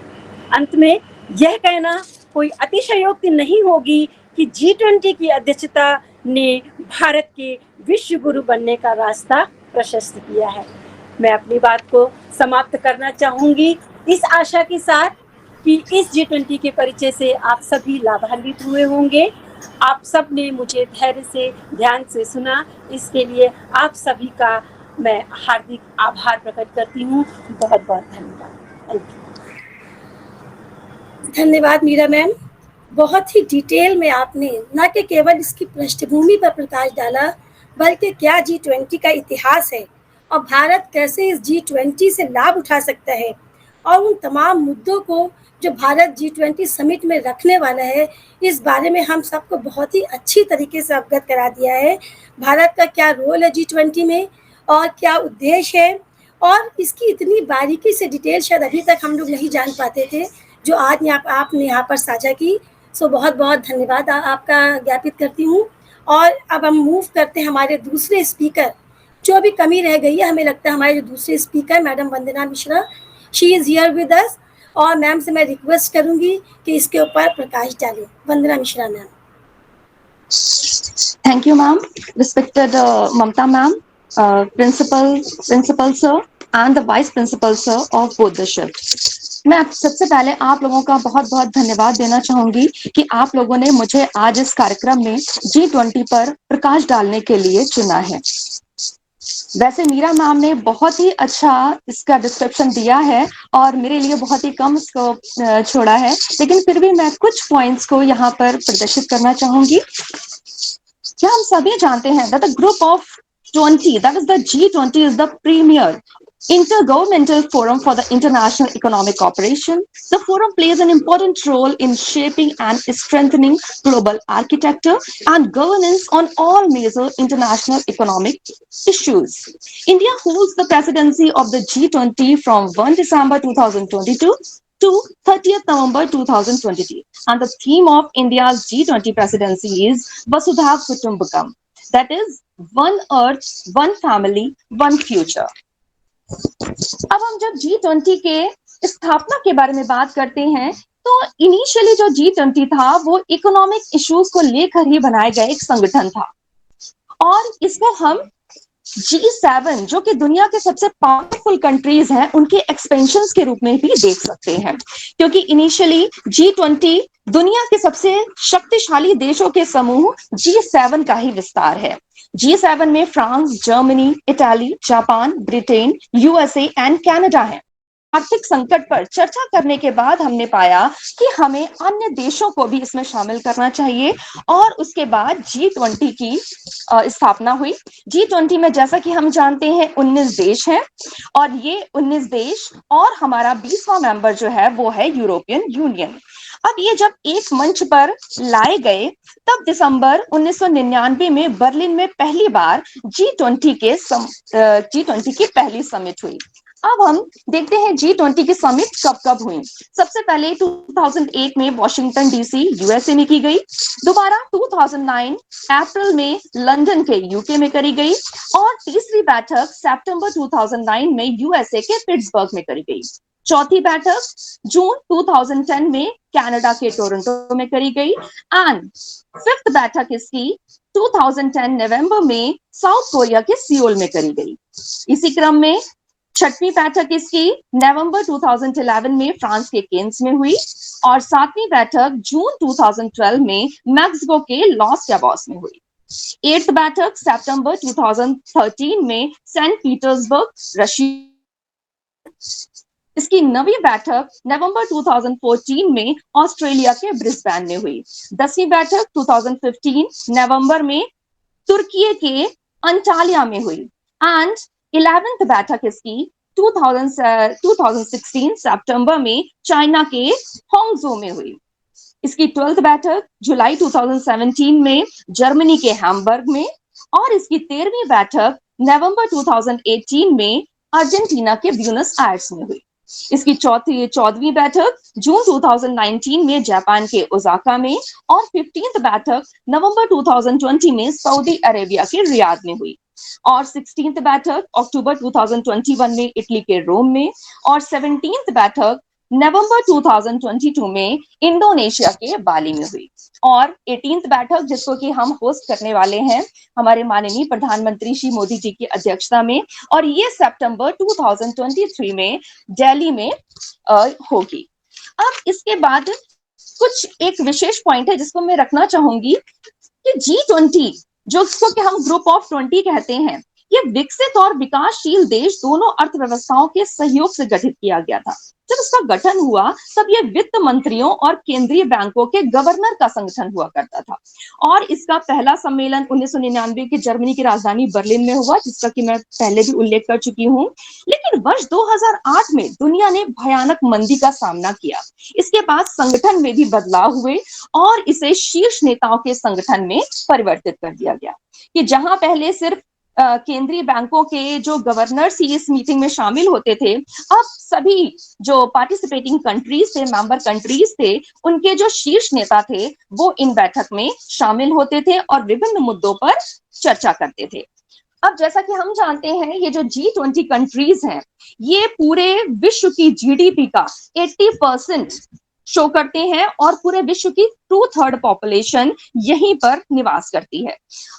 अंत में यह कहना कोई अतिशयोक्ति नहीं होगी कि G20 की अध्यक्षता ने भारत के विश्व गुरु बनने का रास्ता प्रशस्त किया है। मैं अपनी बात को समाप्त करना चाहूंगी इस आशा के साथ कि इस G20 के परिचय से आप सभी लाभान्वित हुए होंगे। आप सब ने मुझे धैर्य से, ध्यान से सुना, इसके लिए आप सभी का मैं हार्दिक आभार प्रकट करती हूँ। बहुत बहुत धन्यवाद। Thank you. धन्यवाद मीरा मैम। बहुत ही डिटेल में आपने न कि केवल इसकी पृष्ठभूमि पर प्रकाश डाला, बल्कि क्या G20 का इतिहास है और भारत कैसे इस G20 से लाभ उठा सकता है, और उन तमाम मुद्दों को जो भारत G20 समिट में रखने वाला है, इस बारे में हम सबको बहुत ही अच्छी तरीके से अवगत करा दिया है। भारत का क्या रोल है G20 में और क्या उद्देश्य है, और इसकी इतनी बारीकी से डिटेल शायद अभी तक हम लोग नहीं जान पाते थे, जो आज आपने यहाँ पर साझा की। सो बहुत बहुत धन्यवाद आपका ज्ञापित करती हूँ। और अब हम मूव करते हैं हमारे दूसरे स्पीकर। जो अभी कमी रह गई है, हमें लगता है हमारे जो दूसरे speaker madam Vandana Mishra, she is here with us, और मैम से मैं रिक्वेस्ट करूँगी कि इसके ऊपर प्रकाश डालें। Vandana Mishra ma'am. Thank you, ma'am. Respected Mamta ma'am, principal sir, and the vice principal sir of both the shifts. मैं सबसे पहले आप लोगों का बहुत बहुत धन्यवाद देना चाहूंगी कि आप लोगों ने मुझे आज इस कार्यक्रम में G20 पर प्रकाश डालने के लिए चुना है। वैसे मीरा मैम ने बहुत ही अच्छा इसका डिस्क्रिप्शन दिया है और मेरे लिए बहुत ही कम इसको छोड़ा है, लेकिन फिर भी मैं कुछ पॉइंट्स को यहाँ पर प्रदर्शित करना चाहूंगी। क्या हम सभी जानते हैं that the group of 20, that is the G20, is the premier intergovernmental forum for the international economic cooperation. The forum plays an important role in shaping and strengthening global architecture and governance on all major international economic issues. India holds the presidency of the G20 from 1 December 2022 to 30th November 2022. And the theme of India's G20 presidency is Vasudha Kutumbakam, that is, one earth, one family, one future. अब हम जब G20 के स्थापना के बारे में बात करते हैं, तो इनिशियली जो G20 था वो इकोनॉमिक इश्यूज को लेकर ही बनाया गया एक संगठन था, और इसको हम G7 जो कि दुनिया के सबसे पावरफुल कंट्रीज हैं उनके एक्सपेंशंस के रूप में भी देख सकते हैं, क्योंकि इनिशियली G20 दुनिया के सबसे शक्तिशाली देशों के समूह G7 का ही विस्तार है। G7 में France, Germany, Italy, Japan, Britain, USA and Canada है। आर्थिक संकट पर चर्चा करने के बाद हमने पाया कि हमें अन्य देशों को भी इसमें शामिल करना चाहिए, और उसके बाद G20 की स्थापना हुई। G20 में जैसा कि हम जानते हैं 19 देश हैं, और ये 19 देश और हमारा 20वां मेंबर जो है वो है यूरोपियन यूनियन। अब ये जब एक मंच पर लाए गए, तब दिसंबर 1999 में बर्लिन में पहली बार G20 की पहली समिट हुई। अब हम देखते हैं G20 की समिट कब कब हुई। सबसे पहले 2008 में वॉशिंगटन डीसी यूएसए में की गई, दोबारा 2009 अप्रैल में लंदन के यूके में करी गई, और तीसरी बैठक सितंबर 2009 में यूएसए के पिट्सबर्ग में करी गई। चौथी बैठक जून 2010 में कनाडा के टोरंटो में करी गई, एंड फिफ्थ बैठक इसकी 2010 नवंबर में साउथ कोरिया के सियोल में करी गई। इसी क्रम में छठवीं बैठक इसकी नवंबर 2011 में फ्रांस के केन्स में हुई, और सातवीं बैठक जून 2012 में मैक्सिको के लॉस कैबोस में हुई। एट्थ बैठक सितंबर 2013 में सेंट पीटर्सबर्ग, रशिया। इसकी नवीं बैठक नवंबर 2014 में ऑस्ट्रेलिया के ब्रिस्बेन में हुई। 10वीं बैठक 2015 नवंबर में तुर्की के अंटालिया में हुई, एंड 11th बैठक इसकी 2016 सितंबर में चाइना के होंगजो में हुई। इसकी 12th बैठक जुलाई 2017 में जर्मनी के हैम्बर्ग में, और इसकी 13वीं बैठक नवंबर 2018 में अर्जेंटीना के ब्यूनस आयर्स में हुई। इसकी 14वीं बैठक जून 2019 में जापान के ओसाका में, और 15th बैठक नवंबर 2020 में सऊदी अरेबिया के रियाद में हुई, और 16th बैठक अक्टूबर 2021 में इटली के रोम में, और 17th बैठक नवंबर 2022 में इंडोनेशिया के बाली में हुई, और 18th बैठक जिसको कि हम होस्ट करने वाले हैं हमारे माननीय प्रधानमंत्री श्री मोदी जी की अध्यक्षता में, और ये सितंबर 2023 में दिल्ली में होगी। अब इसके बाद कुछ एक विशेष पॉइंट है जिसको मैं रखना चाहूंगी कि G20 जो इसको कि हम ग्रुप ऑफ 20 कहते हैं, ये विकसित और विकासशील देश दोनों अर्थव्यवस्थाओं के सहयोग से गठित किया गया था। जब इसका गठन हुआ तब ये वित्त मंत्रियों और केंद्रीय बैंकों के गवर्नर का संगठन हुआ करता था और इसका पहला सम्मेलन 1999 की जर्मनी की राजधानी बर्लिन में हुआ, जिसका कि मैं पहले भी उल्लेख कर चुकी हूँ। लेकिन वर्ष 2008 में दुनिया ने भयानक मंदी का सामना किया। इसके बाद संगठन में भी बदलाव हुए और इसे शीर्ष नेताओं के संगठन में परिवर्तित कर दिया गया कि जहां पहले सिर्फ केंद्रीय बैंकों के जो गवर्नर्स ही इस मीटिंग में शामिल होते थे, अब सभी जो पार्टिसिपेटिंग कंट्रीज थे, मेंबर कंट्रीज थे, उनके जो शीर्ष नेता थे वो इन बैठक में शामिल होते थे और विभिन्न मुद्दों पर चर्चा करते थे। अब जैसा कि हम जानते हैं, ये जो G20 कंट्रीज हैं, ये पूरे विश्व की जीडीपी का 80% शो करते हैं और पूरे विश्व की 2/3 पॉपुलेशन यहीं पर निवास करती है।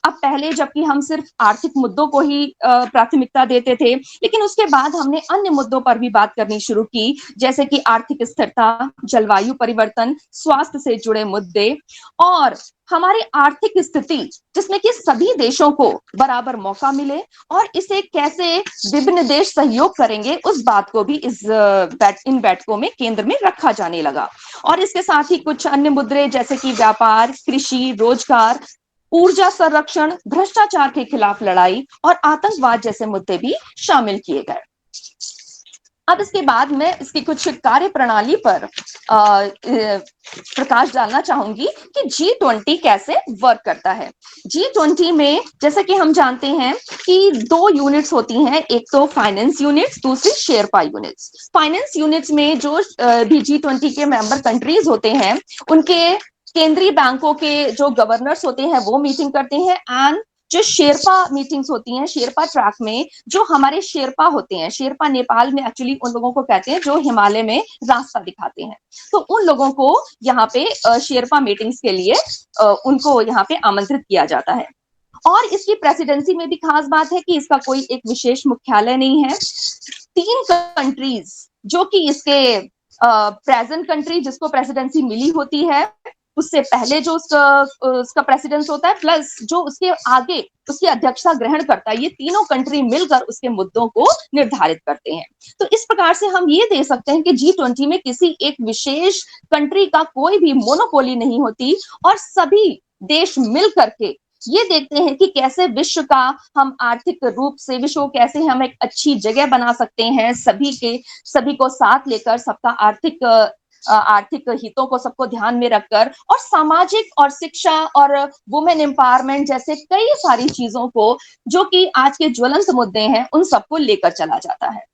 अब पहले जबकि हम सिर्फ आर्थिक मुद्दों को ही प्राथमिकता देते थे, लेकिन उसके बाद हमने अन्य मुद्दों पर भी बात करनी शुरू की, जैसे कि आर्थिक स्थिरता, जलवायु परिवर्तन, स्वास्थ्य से जुड़े मुद्दे और हमारी आर्थिक स्थिति, जिसमें कि सभी देशों को बराबर मौका मिले और इसे कैसे विभिन्न देश सहयोग करेंगे, उस बात को भी इन बैठकों में केंद्र में रखा जाने लगा। और इसके साथ ही कुछ अन्य मुद्दे जैसे कि व्यापार, कृषि, रोजगार, ऊर्जा संरक्षण, भ्रष्टाचार के खिलाफ लड़ाई और आतंकवाद जैसे मुद्दे भी शामिल किए गए। अब इसके बाद मैं इसकी कुछ कार्य प्रणाली पर प्रकाश डालना चाहूंगी कि G20 कैसे वर्क करता है। G20 में जैसे कि हम जानते हैं कि 2 यूनिट्स होती हैं, एक तो फाइनेंस यूनिट्स, दूसरी शेरपा यूनिट्स। फाइनेंस यूनिट्स में जो भी G20 के मेंबर कंट्रीज होते हैं, उनके केंद्रीय बैंकों के जो गवर्नर्स होते हैं वो मीटिंग करते हैं। एंड जो शेरपा मीटिंग्स होती हैं, शेरपा ट्रैक में जो हमारे शेरपा होते हैं, शेरपा नेपाल में एक्चुअली उन लोगों को कहते हैं जो हिमालय में रास्ता दिखाते हैं, तो उन लोगों को यहाँ पे शेरपा मीटिंग्स के लिए उनको यहाँ पे आमंत्रित किया जाता है। और इसकी प्रेसिडेंसी में भी खास बात है कि इसका कोई एक विशेष मुख्यालय नहीं है। 3 कंट्रीज जो कि इसके प्रेजेंट कंट्री जिसको प्रेसिडेंसी मिली होती है, उससे पहले जो उसका प्रेसिडेंस होता है, प्लस जो उसके आगे उसकी अध्यक्षता ग्रहण करता है, ये तीनों कंट्री मिलकर उसके मुद्दों को निर्धारित करते हैं। तो इस प्रकार से हम ये दे सकते हैं कि G20 में किसी एक विशेष कंट्री का कोई भी मोनोपोली नहीं होती और सभी देश मिल करके ये देखते हैं कि कैसे विश्व का हम आर्थिक रूप से विश्व को कैसे हम एक अच्छी जगह बना सकते हैं, सभी को साथ लेकर, सबका आर्थिक हितों को सबको ध्यान में रखकर, और सामाजिक और शिक्षा और वुमेन एम्पावरमेंट जैसे कई सारी चीजों को जो कि आज के ज्वलंत मुद्दे हैं, उन सबको लेकर चला जाता है।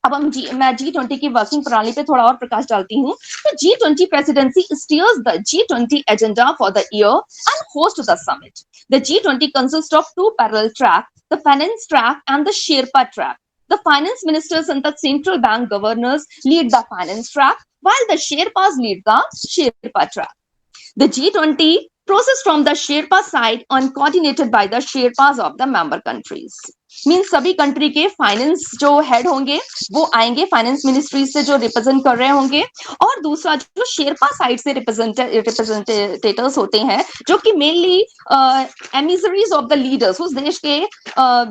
अब मैं G20 की वर्किंग प्रणाली पे थोड़ा और प्रकाश डालती हूँ। तो G20 presidency steers the G20 agenda for the year and hosts the summit. The G20 consists of 2 parallel tracks, the finance track and the Sherpa track. The finance ministers and the central bank governors lead the finance track, while the Sherpas lead the Sherpa track. The G20 process from the Sherpa side and coordinated by the Sherpas of the member countries. Means सभी country के finance जो head होंगे वो आएंगे, finance ministry से जो represent कर रहे होंगे, और दूसरा जो शेरपा साइड से रिप्रेजेंटेटर्स होते हैं जो कि mainly emissaries of the leaders, उस देश के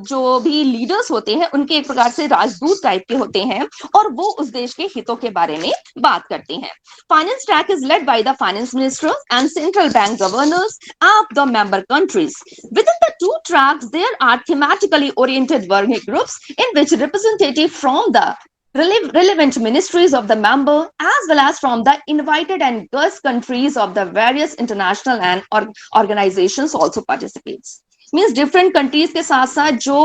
जो भी लीडर्स होते हैं उनके एक प्रकार से राजदूत टाइप के होते हैं और वो उस देश के हितों के बारे में बात करते हैं। Finance track is led by the finance ministers and central bank governors of the member countries. Within the 2 tracks, there are thematically oriented working groups in which representatives from the relevant ministries of the member as well as from the invited and guest countries of the various international and organizations also participates. Means different countries के साथ साथ जो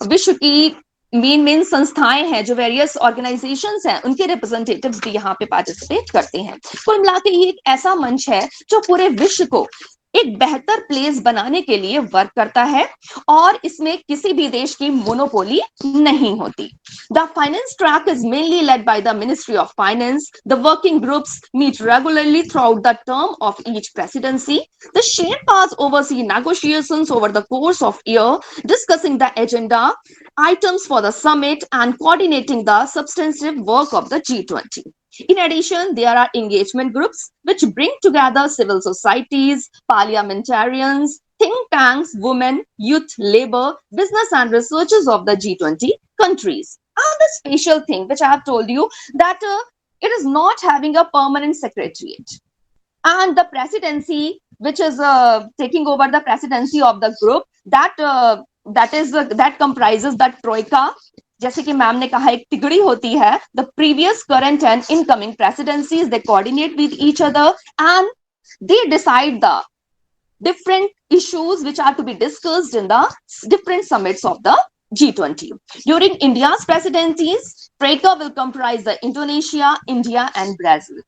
विश्व की main संस्थाएं हैं, जो various organisations हैं, उनके रिप्रेजेंटेटिव्स भी यहाँ पे पार्टिसिपेट करते हैं। कुल मिलाकर ये एक ऐसा मंच है जो पूरे विश्व को एक बेहतर प्लेस बनाने के लिए वर्क करता है और इसमें किसी भी देश की मोनोपोली नहीं होती। The finance track is mainly led by the Ministry of Finance. The working groups meet regularly throughout the term of each presidency. The Sherpas oversee negotiations over the course of year, discussing the agenda, items for the summit, and coordinating the substantive work of the G20. In addition, there are engagement groups which bring together civil societies, parliamentarians, think tanks, women, youth, labor, business and researchers of the G20 countries. And the special thing which I have told you that it is not having a permanent secretariat. And the presidency, which is taking over the presidency of the group, that comprises the troika. जैसे कि ma'am ने कहा एक तिगड़ी होती है, the previous, current and incoming presidencies, they coordinate with each other and they decide the different issues which are to be discussed in the different summits of the G20. During India's presidencies, troika will comprise the Indonesia, India and Brazil.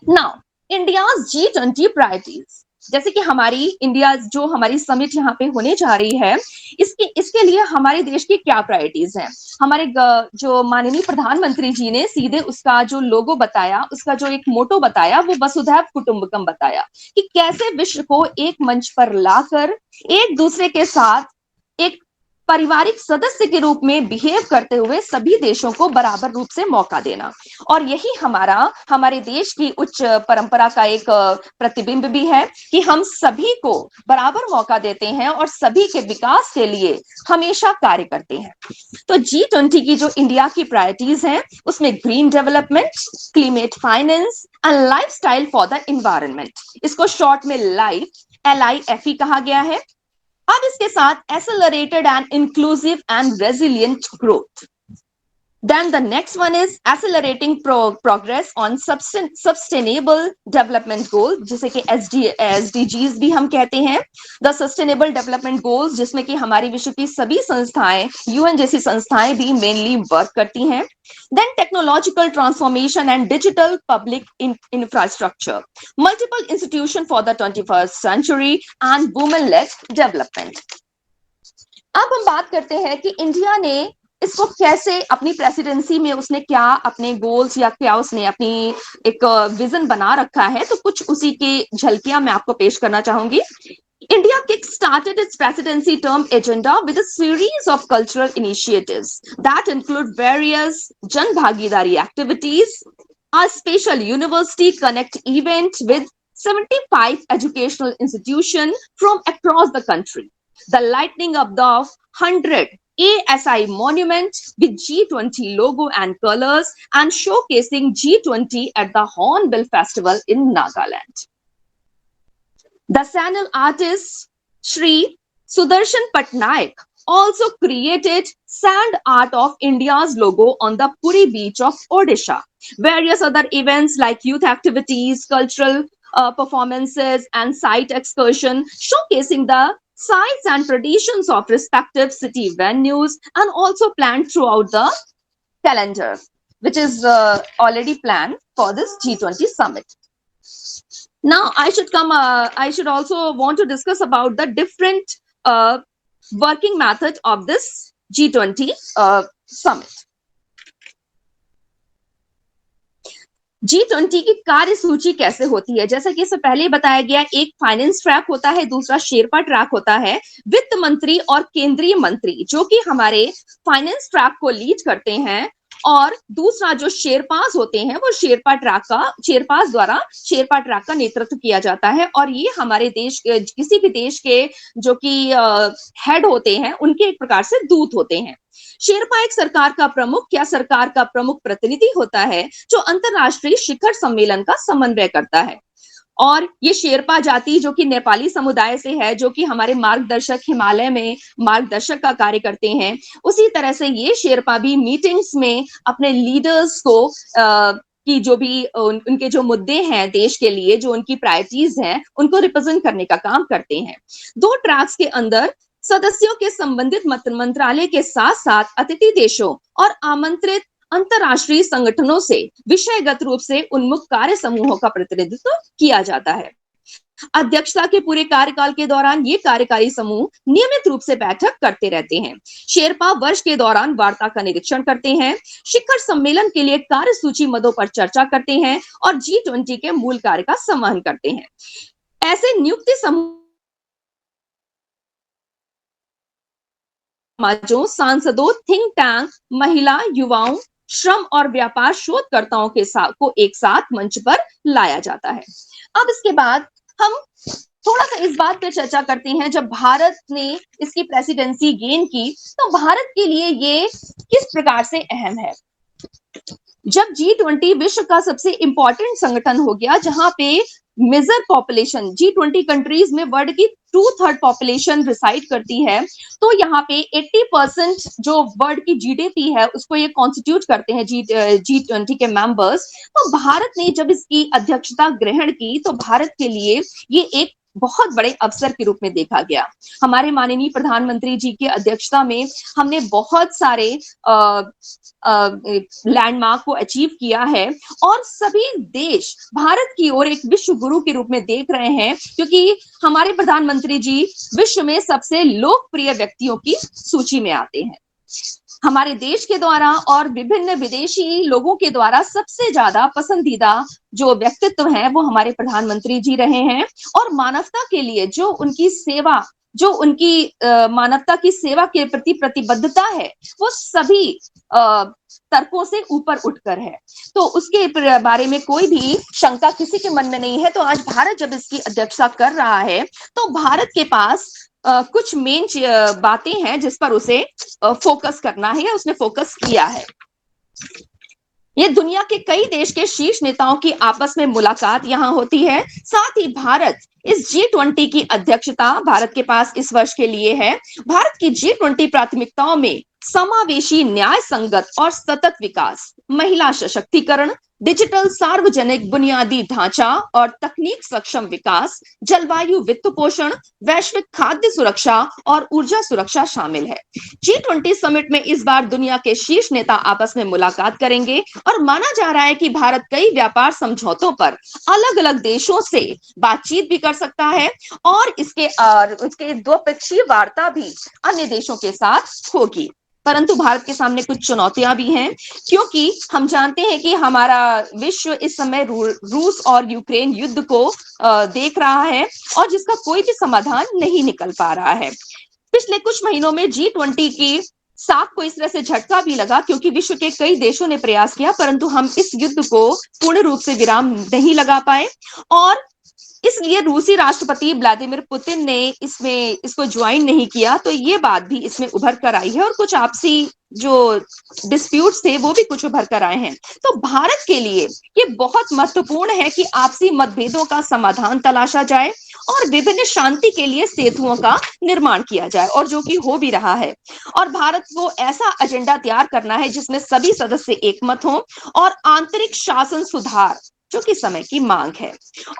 Now, India's G20 priorities. जैसे कि हमारी India जो हमारी summit यहाँ पे होने जा रही है, इसके लिए हमारे देश की क्या प्रायोरिटीज हैं? हमारे जो माननीय प्रधानमंत्री जी ने सीधे उसका जो लोगो बताया, उसका जो एक मोटो बताया, वो वसुधैव कुटुंबकम बताया कि कैसे विश्व को एक मंच पर लाकर एक दूसरे के साथ एक पारिवारिक सदस्य के रूप में बिहेव करते हुए सभी देशों को बराबर रूप से मौका देना। और यही हमारे देश की उच्च परंपरा का एक प्रतिबिंब भी है कि हम सभी को बराबर मौका देते हैं और सभी के विकास के लिए हमेशा कार्य करते हैं। तो G20 की जो इंडिया की प्रायोरिटीज हैं, उसमें green development, climate finance and lifestyle for the environment, इसको शॉर्ट में LIFE कहा गया है। अब इसके साथ accelerated and inclusive and resilient growth. Then the next one is accelerating progress on sustainable development goals, जिसे कि SDGs भी हम कहते हैं, the sustainable development goals, जिसमें कि हमारी विश्व की सभी संस्थाएं, UN जैसी संस्थाएं भी mainly वर्क करती हैं. Then technological transformation and digital public infrastructure, multiple institutions for the 21st century and women-led development. अब हम बात करते हैं कि इंडिया ने इसको कैसे अपनी प्रेसिडेंसी में उसने क्या अपने गोल्स या क्या उसने अपनी एक विजन बना रखा है, तो कुछ उसी की झलकियां मैं आपको पेश करना चाहूंगी. India kick-started its presidency term agenda with a series of cultural initiatives that include various Jan Bhagidari activities, a special University Connect event with 75 educational institutions from across the country, the lighting up the 100 ASI monument with G20 logo and colors, and showcasing G20 at the Hornbill Festival in Nagaland. The Sanal artist Shri Sudarshan Patnaik also created sand art of India's logo on the Puri beach of Odisha. Various other events like youth activities, cultural performances, and site excursion showcasing the sites and traditions of respective city venues and also planned throughout the calendar, which is already planned for this G20 summit. Now, I should also want to discuss about the different working method of this G20 summit. G20 की कार्य सूची कैसे होती है? जैसा कि इससे पहले बताया गया, एक फाइनेंस ट्रैक होता है, दूसरा शेरपा ट्रैक होता है, वित्त मंत्री और केंद्रीय मंत्री जो कि हमारे फाइनेंस ट्रैक को लीड करते हैं, और दूसरा जो शेरपास होते हैं वो शेरपास द्वारा शेरपा ट्रैक का नेतृत्व किया जाता है. और ये हमारे देश के किसी भी देश के जो कि हेड होते हैं उनके एक प्रकार से दूत होते हैं. शेरपा एक सरकार का प्रमुख या सरकार का प्रमुख प्रतिनिधि होता है जो अंतरराष्ट्रीय शिखर सम्मेलन का समन्वय करता है. और ये शेरपा जाति जो कि नेपाली समुदाय से है, जो कि हमारे मार्गदर्शक हिमालय में मार्गदर्शक का कार्य करते हैं, उसी तरह से ये शेरपा भी मीटिंग्स में अपने लीडर्स को कि जो भी उनके जो मुद्दे हैं देश के लिए, जो उनकी प्रायोरिटीज हैं, उनको रिप्रेजेंट करने का काम करते हैं. 2 ट्रैक्स के अंदर सदस्यों के संबंधित मंत्रालय के साथ साथ अतिथि देशों और आमंत्रित अंतरराष्ट्रीय संगठनों से विषयगत रूप से उन्मुख कार्य समूहों का प्रतिनिधित्व किया जाता है. अध्यक्षता के पूरे कार्यकाल के दौरान ये कार्यकारी समूह नियमित रूप से बैठक करते रहते हैं. शेरपा वर्ष के दौरान वार्ता का निरीक्षण करते हैं, शिखर सम्मेलन के लिए कार्य सूची मदों पर चर्चा करते हैं और G20 के मूल कार्य का संवहन करते हैं. ऐसे नियुक्ति समूह समाजों, सांसदों, थिंक टैंक, महिला, युवाओं, श्रम और व्यापार शोधकर्ताओं के साथ को एक साथ मंच पर लाया जाता है. अब इसके बाद हम थोड़ा सा इस बात पे चर्चा करते हैं, जब भारत ने इसकी प्रेसिडेंसी गेन की तो भारत के लिए ये किस प्रकार से अहम है। जब G20 विश्व का सबसे इंपॉर्टेंट संगठन हो गया, जहां पे मेजर पॉपुलेशन G20 कंट्रीज में वर्ल्ड की 2/3 पॉपुलेशन रिसाइड करती है, तो यहाँ पे 80% जो वर्ल्ड की जीडीपी है उसको ये कॉन्स्टिट्यूट करते हैं G20 के मेंबर्स। तो भारत ने जब इसकी अध्यक्षता ग्रहण की तो भारत के लिए ये एक बहुत बड़े अवसर के रूप में देखा गया। हमारे माननीय प्रधानमंत्री जी की अध्यक्षता में हमने बहुत सारे लैंडमार्क को अचीव किया है और सभी देश भारत की ओर एक विश्व गुरु के रूप में देख रहे हैं, क्योंकि हमारे प्रधानमंत्री जी विश्व में सबसे लोकप्रिय व्यक्तियों की सूची में आते हैं। हमारे देश के द्वारा और विभिन्न विदेशी लोगों के द्वारा सबसे ज्यादा पसंदीदा जो व्यक्तित्व हैं वो हमारे प्रधानमंत्री जी रहे हैं, और मानवता के लिए जो उनकी सेवा, जो उनकी मानवता की सेवा के प्रति प्रतिबद्धता है वो सभी तर्कों से ऊपर उठकर है। तो उसके बारे में कोई भी शंका किसी के मन में नहीं है। तो आज भारत जब इसकी अध्यक्षता कर रहा है तो भारत के पास कुछ मेन बातें हैं जिस पर उसे फोकस करना है या उसने फोकस किया है। ये दुनिया के कई देश के शीर्ष नेताओं की आपस में मुलाकात यहाँ होती है। साथ ही भारत इस G20 की अध्यक्षता भारत के पास इस वर्ष के लिए है। भारत की G20 प्राथमिकताओं में समावेशी, न्याय संगत और सतत विकास, महिला सशक्तिकरण, डिजिटल सार्वजनिक बुनियादी ढांचा और तकनीक सक्षम विकास, जलवायु वित्त पोषण, वैश्विक खाद्य सुरक्षा और ऊर्जा सुरक्षा शामिल है। G20 समिट में इस बार दुनिया के शीर्ष नेता आपस में मुलाकात करेंगे और माना जा रहा है कि भारत कई व्यापार समझौतों पर अलग अलग देशों से बातचीत भी कर सकता है और इसके द्विपक्षीय वार्ता भी अन्य देशों के साथ होगी। परंतु भारत के सामने कुछ चुनौतियां भी हैं, क्योंकि हम जानते हैं कि हमारा विश्व इस समय रूस और यूक्रेन युद्ध को देख रहा है और जिसका कोई भी समाधान नहीं निकल पा रहा है। पिछले कुछ महीनों में G20 की साख को इस तरह से झटका भी लगा, क्योंकि विश्व के कई देशों ने प्रयास किया परंतु हम इस युद्ध को पूर्ण रूप से विराम नहीं लगा पाए, और इसलिए रूसी राष्ट्रपति व्लादिमीर पुतिन ने इसको ज्वाइन नहीं किया। तो ये बात भी इसमें उभर कर आई है और कुछ आपसी जो डिस्प्यूट्स थे वो भी कुछ उभर कर आए हैं। तो भारत के लिए ये बहुत महत्वपूर्ण है कि आपसी मतभेदों का समाधान तलाशा जाए और विभिन्न शांति के लिए सेतुओं का निर्माण किया जाए, और जो कि हो भी रहा है। और भारत को ऐसा एजेंडा तैयार करना है जिसमें सभी सदस्य एकमत हों और आंतरिक शासन सुधार जो कि समय की मांग है,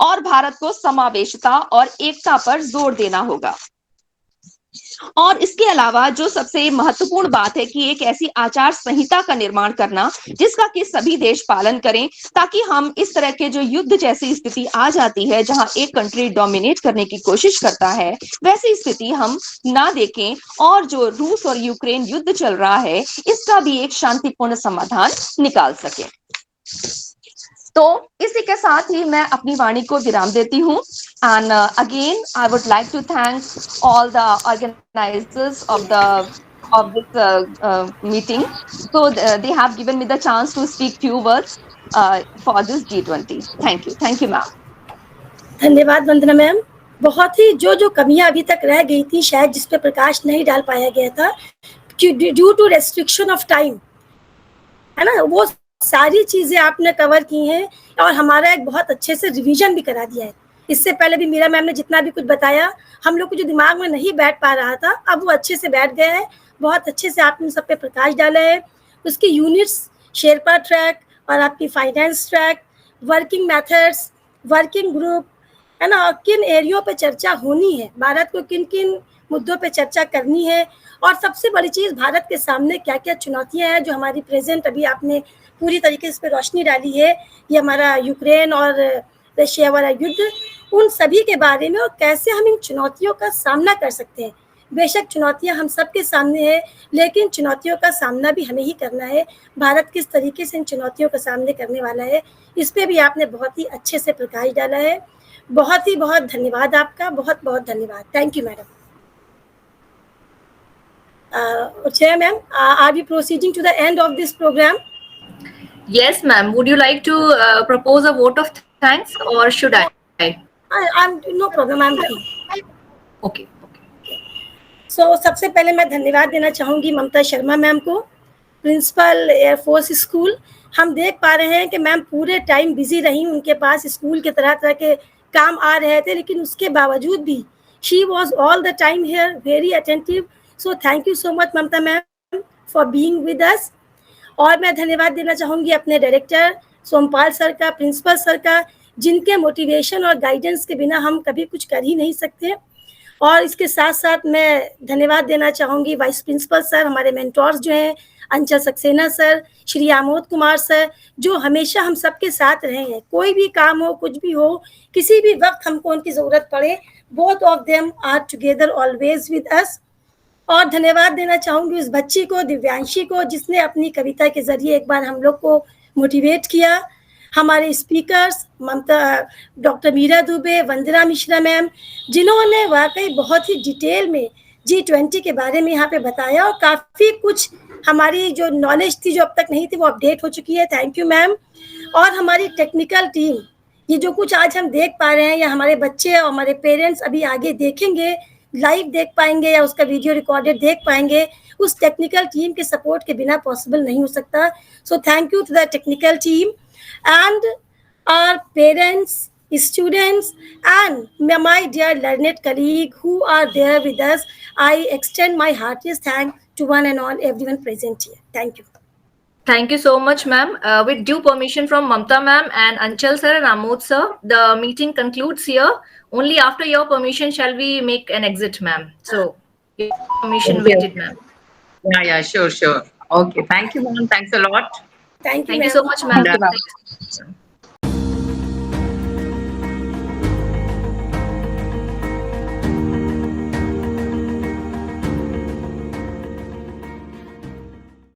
और भारत को समावेशिता और एकता पर जोर देना होगा। और इसके अलावा जो सबसे महत्वपूर्ण बात है कि एक ऐसी आचार संहिता का निर्माण करना जिसका कि सभी देश पालन करें, ताकि हम इस तरह के जो युद्ध जैसी स्थिति आ जाती है जहां एक कंट्री डोमिनेट करने की कोशिश करता है, वैसी स्थिति हम ना देखें और जो रूस और यूक्रेन युद्ध चल रहा है इसका भी एक शांतिपूर्ण समाधान निकाल सके। तो इसी के साथ ही मैं अपनी वाणी को विराम देती हूँ। And again, I would like to thank all the organizers of this meeting. So they have given me the chance to speak few words for this G20. Thank you, ma'am. धन्यवाद वंदना मैम। बहुत ही जो कमियां अभी तक रह गई थी, शायद जिस पे प्रकाश नहीं डाल पाया गया था due to restriction of time, है ना, वो सारी चीजें आपने कवर की हैं और हमारा एक बहुत अच्छे से रिवीजन भी करा दिया है। इससे पहले भी मीरा मैम ने जितना भी कुछ बताया हम लोग को जो दिमाग में नहीं बैठ पा रहा था अब वो अच्छे से बैठ गया है। बहुत अच्छे से आपने सब पे प्रकाश डाला है। उसकी यूनिट्स, शेरपा ट्रैक और आपकी finance track, working methods, working group, है ना, और किन एरियो पे चर्चा होनी है, भारत को किन किन मुद्दों पे चर्चा करनी है, और सबसे बड़ी चीज़ भारत के सामने क्या क्या चुनौतियां हैं जो हमारी प्रेजेंट अभी आपने पूरी तरीके से इस पर रोशनी डाली है। ये हमारा यूक्रेन और रशिया वाला युद्ध, उन सभी के बारे में और कैसे हम इन चुनौतियों का सामना कर सकते हैं। बेशक चुनौतियां हम सबके सामने है, लेकिन चुनौतियों का सामना भी हमें ही करना है। भारत किस तरीके से इन चुनौतियों का सामने करने वाला है, इस पर भी आपने बहुत ही अच्छे से प्रकाश डाला है। बहुत ही बहुत धन्यवाद आपका, बहुत बहुत धन्यवाद। Thank you madam. Chair ma'am, are we proceeding to the end of this program? Yes, ma'am. Would you like to propose a vote of thanks or should I? I'm no problem, I'm free. Okay. सो सबसे पहले मैं धन्यवाद देना चाहूँगी Mamta Sharma ma'am को, principal air force school. हम देख पा रहे हैं कि मैम पूरे टाइम बिजी रही, उनके पास स्कूल के तरह तरह के काम आ रहे थे, लेकिन उसके बावजूद भी she was all the time here, very attentive. So thank you so much Mamta ma'am for being with us. और मैं धन्यवाद देना चाहूँगी अपने डायरेक्टर सोमपाल सर का, प्रिंसिपल सर का, जिनके मोटिवेशन और गाइडेंस के बिना हम कभी कुछ कर ही नहीं सकते। और इसके साथ साथ मैं धन्यवाद देना चाहूँगी वाइस प्रिंसिपल सर, हमारे मेंटोर्स जो हैं, अंचल सक्सेना सर, श्री आमोद कुमार सर, जो हमेशा हम सबके साथ रहे हैं। कोई भी काम हो, कुछ भी हो, किसी भी वक्त हमको उनकी ज़रूरत पड़े, both of them are together always with us. और धन्यवाद देना चाहूँगी उस बच्ची को, दिव्यांशी को, जिसने अपनी कविता के ज़रिए एक बार हम लोग को मोटिवेट किया। हमारे स्पीकर्स ममता, डॉक्टर मीरा दुबे, वंदना मिश्रा मैम, जिन्होंने वाकई बहुत ही डिटेल में G20 के बारे में यहाँ पे बताया, और काफ़ी कुछ हमारी जो नॉलेज थी जो अब तक नहीं थी वो अपडेट हो चुकी है। Thank you ma'am. और हमारी टेक्निकल टीम, ये जो कुछ आज हम देख पा रहे हैं या हमारे बच्चे और हमारे पेरेंट्स अभी आगे देखेंगे, लाइव देख पाएंगे या उसका वीडियो रिकॉर्डेड देख पाएंगे, उस टेक्निकल टीम के सपोर्ट के बिना पॉसिबल नहीं हो सकता। So thank you to the technical team and our parents, students, and my dear learned colleague who are there with us. I extend my heartiest thanks to one and all, everyone present here. Thank you. Thank you so much, ma'am. With due permission from Mamta ma'am and Anchal sir and Amod sir, the meeting concludes here. Only after your permission shall we make an exit, ma'am. So, your permission waited, ma'am. Yeah, sure. Okay, thank you, ma'am. Thanks a lot. Thank you, Thank you ma'am. so much, ma'am. Yeah. Thank you.